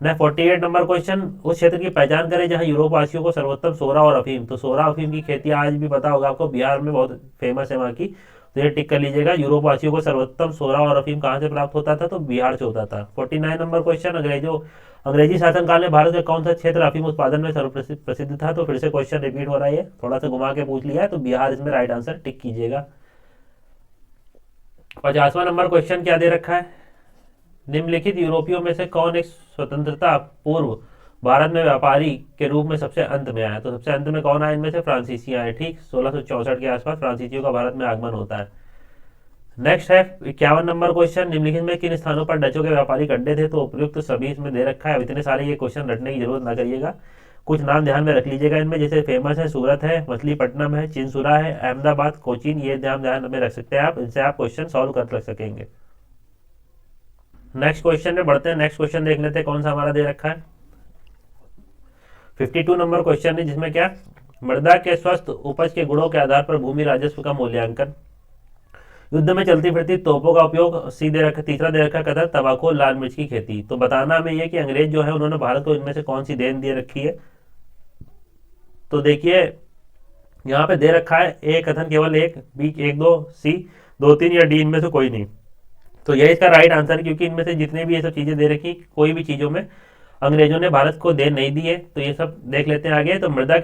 न 48 नंबर क्वेश्चन, उस क्षेत्र की पहचान करें जहां यूरोप वासियों को सर्वोत्तम सोरा और अफीम। तो सोरा अफीम की खेती आज भी पता होगा आपको, बिहार में बहुत फेमस है वहाँ की। तो ये टिक कर लीजिएगा, यूरोप वासियों को सर्वोत्तम सोरा और अफीम कहाँ से प्राप्त होता था, तो बिहार से होता था। 49 नंबर क्वेश्चन, अंग्रेजी शासनकाल में भारत का कौन सा क्षेत्र अफीम उत्पादन में सर्वप्रसिद्ध था। तो फिर से क्वेश्चन रिपीट हो रहा है, थोड़ा सा घुमा के पूछ लिया है, तो बिहार इसमें राइट आंसर टिक कीजिएगा। 50वां नंबर क्वेश्चन क्या दे रखा है, निम्नलिखित यूरोपियों में से कौन एक स्वतंत्रता पूर्व भारत में व्यापारी के रूप में सबसे अंत में आया। तो सबसे अंत में कौन आया इनमें से, फ्रांसीसी आए, ठीक। 1664 के आसपास फ्रांसीसियों का भारत में आगमन होता है। नेक्स्ट है 51 नंबर क्वेश्चन, निम्नलिखित में किन स्थानों पर डचों के व्यापारिक अड्डे थे। तो उपयुक्त सभी इसमें दे रखा है। अब इतने सारे ये क्वेश्चन रटने की जरूरत ना करिएगा, कुछ नाम ध्यान में रख लीजिएगा इनमें, जैसे फेमस है सूरत है, मछलीपट्टनम है, चिंसुरा है, अहमदाबाद, कोचीन, ये ध्यान में रख सकते हैं आप, इनसे आप क्वेश्चन सॉल्व कर सकेंगे। नेक्स्ट क्वेश्चन में बढ़ते हैं, नेक्स्ट क्वेश्चन देख लेते हैं कौन सा हमारा दे रखा है। 52 नंबर क्वेश्चन है, जिसमें क्या, मृदा के स्वस्थ उपज के गुणों के आधार पर भूमि राजस्व का मूल्यांकन, युद्ध में चलती फिरती तोपों का उपयोग, सी दे रखा, तीसरा दे रखा कदर तंबाकू लाल मिर्च की खेती। तो बताना हमें यह कि अंग्रेज जो है उन्होंने भारत को इनमें से कौन सी देन दे रखी है। तो देखिए यहाँ पे दे रखा है ए कथन केवल एक, बी 1 2, सी 2 3, या डी इनमें से कोई नहीं। तो यही इसका राइट आंसर, क्योंकि इनमें से जितने भी ये सब चीजें दे रखी, कोई भी चीजों में अंग्रेजों ने भारत को देन नहीं दी है। तो ये सब देख लेते हैं आगे। तो मृदा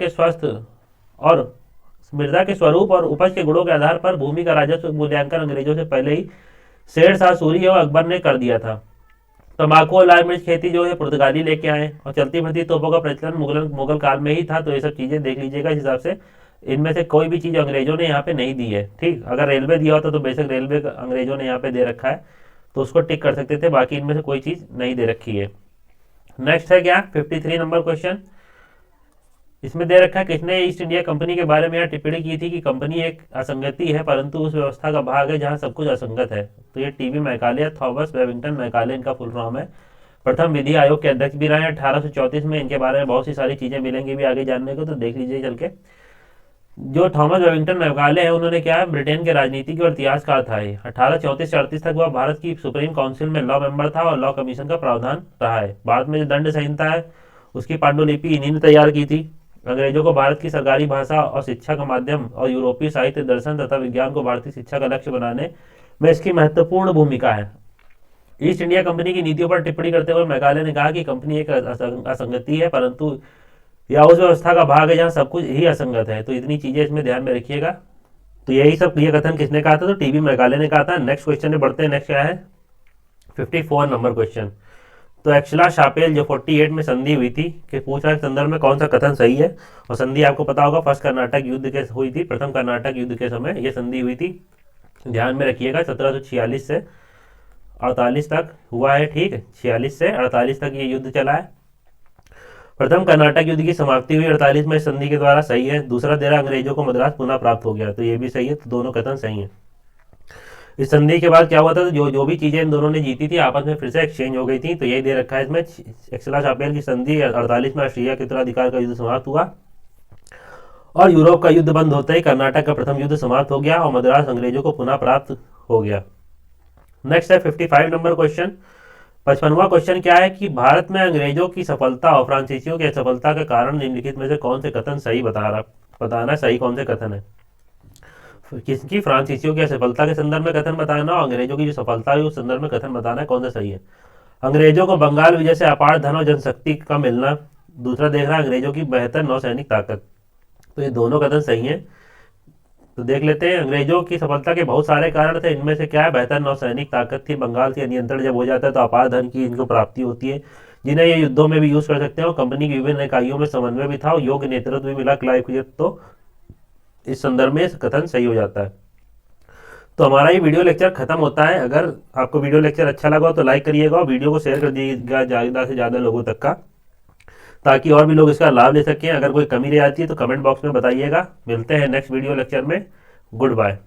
के स्वरूप और उपज के गुणों के आधार पर भूमि का राजस्व मूल्यांकन अंग्रेजों से पहले ही शेर शाह सूरी और अकबर ने कर दिया था। तंबाकू और लाल मिर्च खेती जो है पुर्तगाली लेके आए, और चलती फिरती तोपों का प्रचलन मुगल काल में ही था। तो ये सब चीजें देख लीजिएगा, इस हिसाब से इनमें से कोई भी चीज अंग्रेजों ने यहाँ पे नहीं दी है, ठीक। अगर रेलवे दिया होता तो बेशक रेलवे अंग्रेजों ने यहाँ पे दे रखा है, तो उसको टिक कर सकते थे, बाकी इनमें से कोई चीज नहीं दे रखी है। नेक्स्ट है क्या, 53 नंबर क्वेश्चन, इसमें दे रखा है किसने ईस्ट इंडिया कंपनी के बारे में यहाँ टिप्पणी की थी कि कंपनी एक असंगति है परंतु उस व्यवस्था का भाग है जहाँ सब कुछ असंगत है। तो ये टीवी मैकाले, थॉमस वेबिंगटन मैकाले इनका फुल फॉर्म है। प्रथम विधि आयोग के अध्यक्ष भी रहे हैं 1834 में। इनके बारे में बहुत सी सारी चीजें मिलेंगी भी आगे जानने को, तो देख लीजिए चल के। जो थॉमस वेबिंगटन मैकाले हैं उन्होंने क्या है, ब्रिटेन के राजनीतिक और इतिहासकार था। 1834 से 38 तक वह भारत की सुप्रीम काउंसिल में लॉ मेंबर था और लॉ कमीशन का प्रावधान रहा है। भारत में जो दंड संहिता है उसकी पांडुलिपि इन्हीं ने तैयार की थी। अंग्रेजों को भारत की सरकारी भाषा और शिक्षा का माध्यम और यूरोपीय साहित्य, दर्शन तथा विज्ञान को भारतीय शिक्षा का लक्ष्य बनाने में इसकी महत्वपूर्ण भूमिका है। ईस्ट इंडिया कंपनी की नीतियों पर टिप्पणी करते हुए मैकाले ने कहा कि कंपनी एक असंगति है परंतु या उस व्यवस्था का भाग है जहाँ सब कुछ ही असंगत है। तो इतनी चीजें इसमें ध्यान में रखिएगा। तो यही सब ये कथन किसने कहा था? तो टीबी मैकाले ने कहा था। नेक्स्ट क्वेश्चन में बढ़ते हैं। नेक्स्ट क्या है? 54 नंबर क्वेश्चन। तो एक्सला शापेल जो 48 में संधि हुई थी कि पूछ रहा है संदर्भ में कौन सा कथन सही है। और संधि आपको पता होगा फर्स्ट कर्नाटक युद्ध के हुई थी, प्रथम कर्नाटक युद्ध के समय ये संधि हुई थी। ध्यान में रखिएगा 1746 से 48 तक हुआ है, ठीक है। 46 से 48 तक ये युद्ध चला है। प्रथम कर्नाटक युद्ध की समाप्ति हुई 48 में संधि के द्वारा, सही है। दूसरा दे रहा अंग्रेजों को मद्रास पुनः प्राप्त हो गया, तो ये भी सही है। तो दोनों कथन सही है। इस संधि के बाद क्या हुआ था? तो जो जो भी चीजें इन दोनों ने जीती थी आपस में फिर से एक्सचेंज हो गई थी। तो यही दे रखा है इसमें। एक्सला शापेल की संधि 48 में ऑस्ट्रिया के उत्तराधिकार का युद्ध समाप्त हुआ और यूरोप का युद्ध बंद होते ही कर्नाटक का प्रथम युद्ध समाप्त हो गया और मद्रास अंग्रेजों को पुनः प्राप्त हो गया। नेक्स्ट है 55 नंबर क्वेश्चन। 55वां क्वेश्चन क्या है कि भारत में अंग्रेजों की सफलता और फ्रांसीसियों की असफलता के कारण निम्नलिखित में से कौन से कथन सही बताना सही कौन से कथन है। किसकी? फ्रांसीसियों की असफलता के संदर्भ में कथन बताना और अंग्रेजों की जो सफलता हुई उस संदर्भ में कथन बताना है, कौन सा सही है। अंग्रेजों को बंगाल विजय से अपार धन और जनशक्ति का मिलना। दूसरा देख रहा है अंग्रेजों की बेहतर नौसैनिक ताकत। तो ये दोनों कथन सही है। तो देख लेते हैं। अंग्रेजों की सफलता के बहुत सारे कारण थे, इनमें से क्या है? बेहतर नौसैनिक ताकत थी, बंगाल के नियंत्रण जब हो जाता है तो अपार धन की इनको प्राप्ति होती है जिन्हें ये युद्धों में भी यूज कर सकते हैं और कंपनी की विभिन्न इकाइयों में समन्वय भी था और योग्य नेतृत्व भी मिला क्लाइव को। तो इस संदर्भ में कथन सही हो जाता है। तो हमारा ये वीडियो लेक्चर खत्म होता है। अगर आपको वीडियो लेक्चर अच्छा लगा तो लाइक करिएगा और वीडियो को शेयर कर दीजिएगा ज़्यादा से ज़्यादा लोगों तक का, ताकि और भी लोग इसका लाभ ले सकें। अगर कोई कमी रह जाती है तो कमेंट बॉक्स में बताइएगा। मिलते हैं नेक्स्ट वीडियो लेक्चर में। Good bye.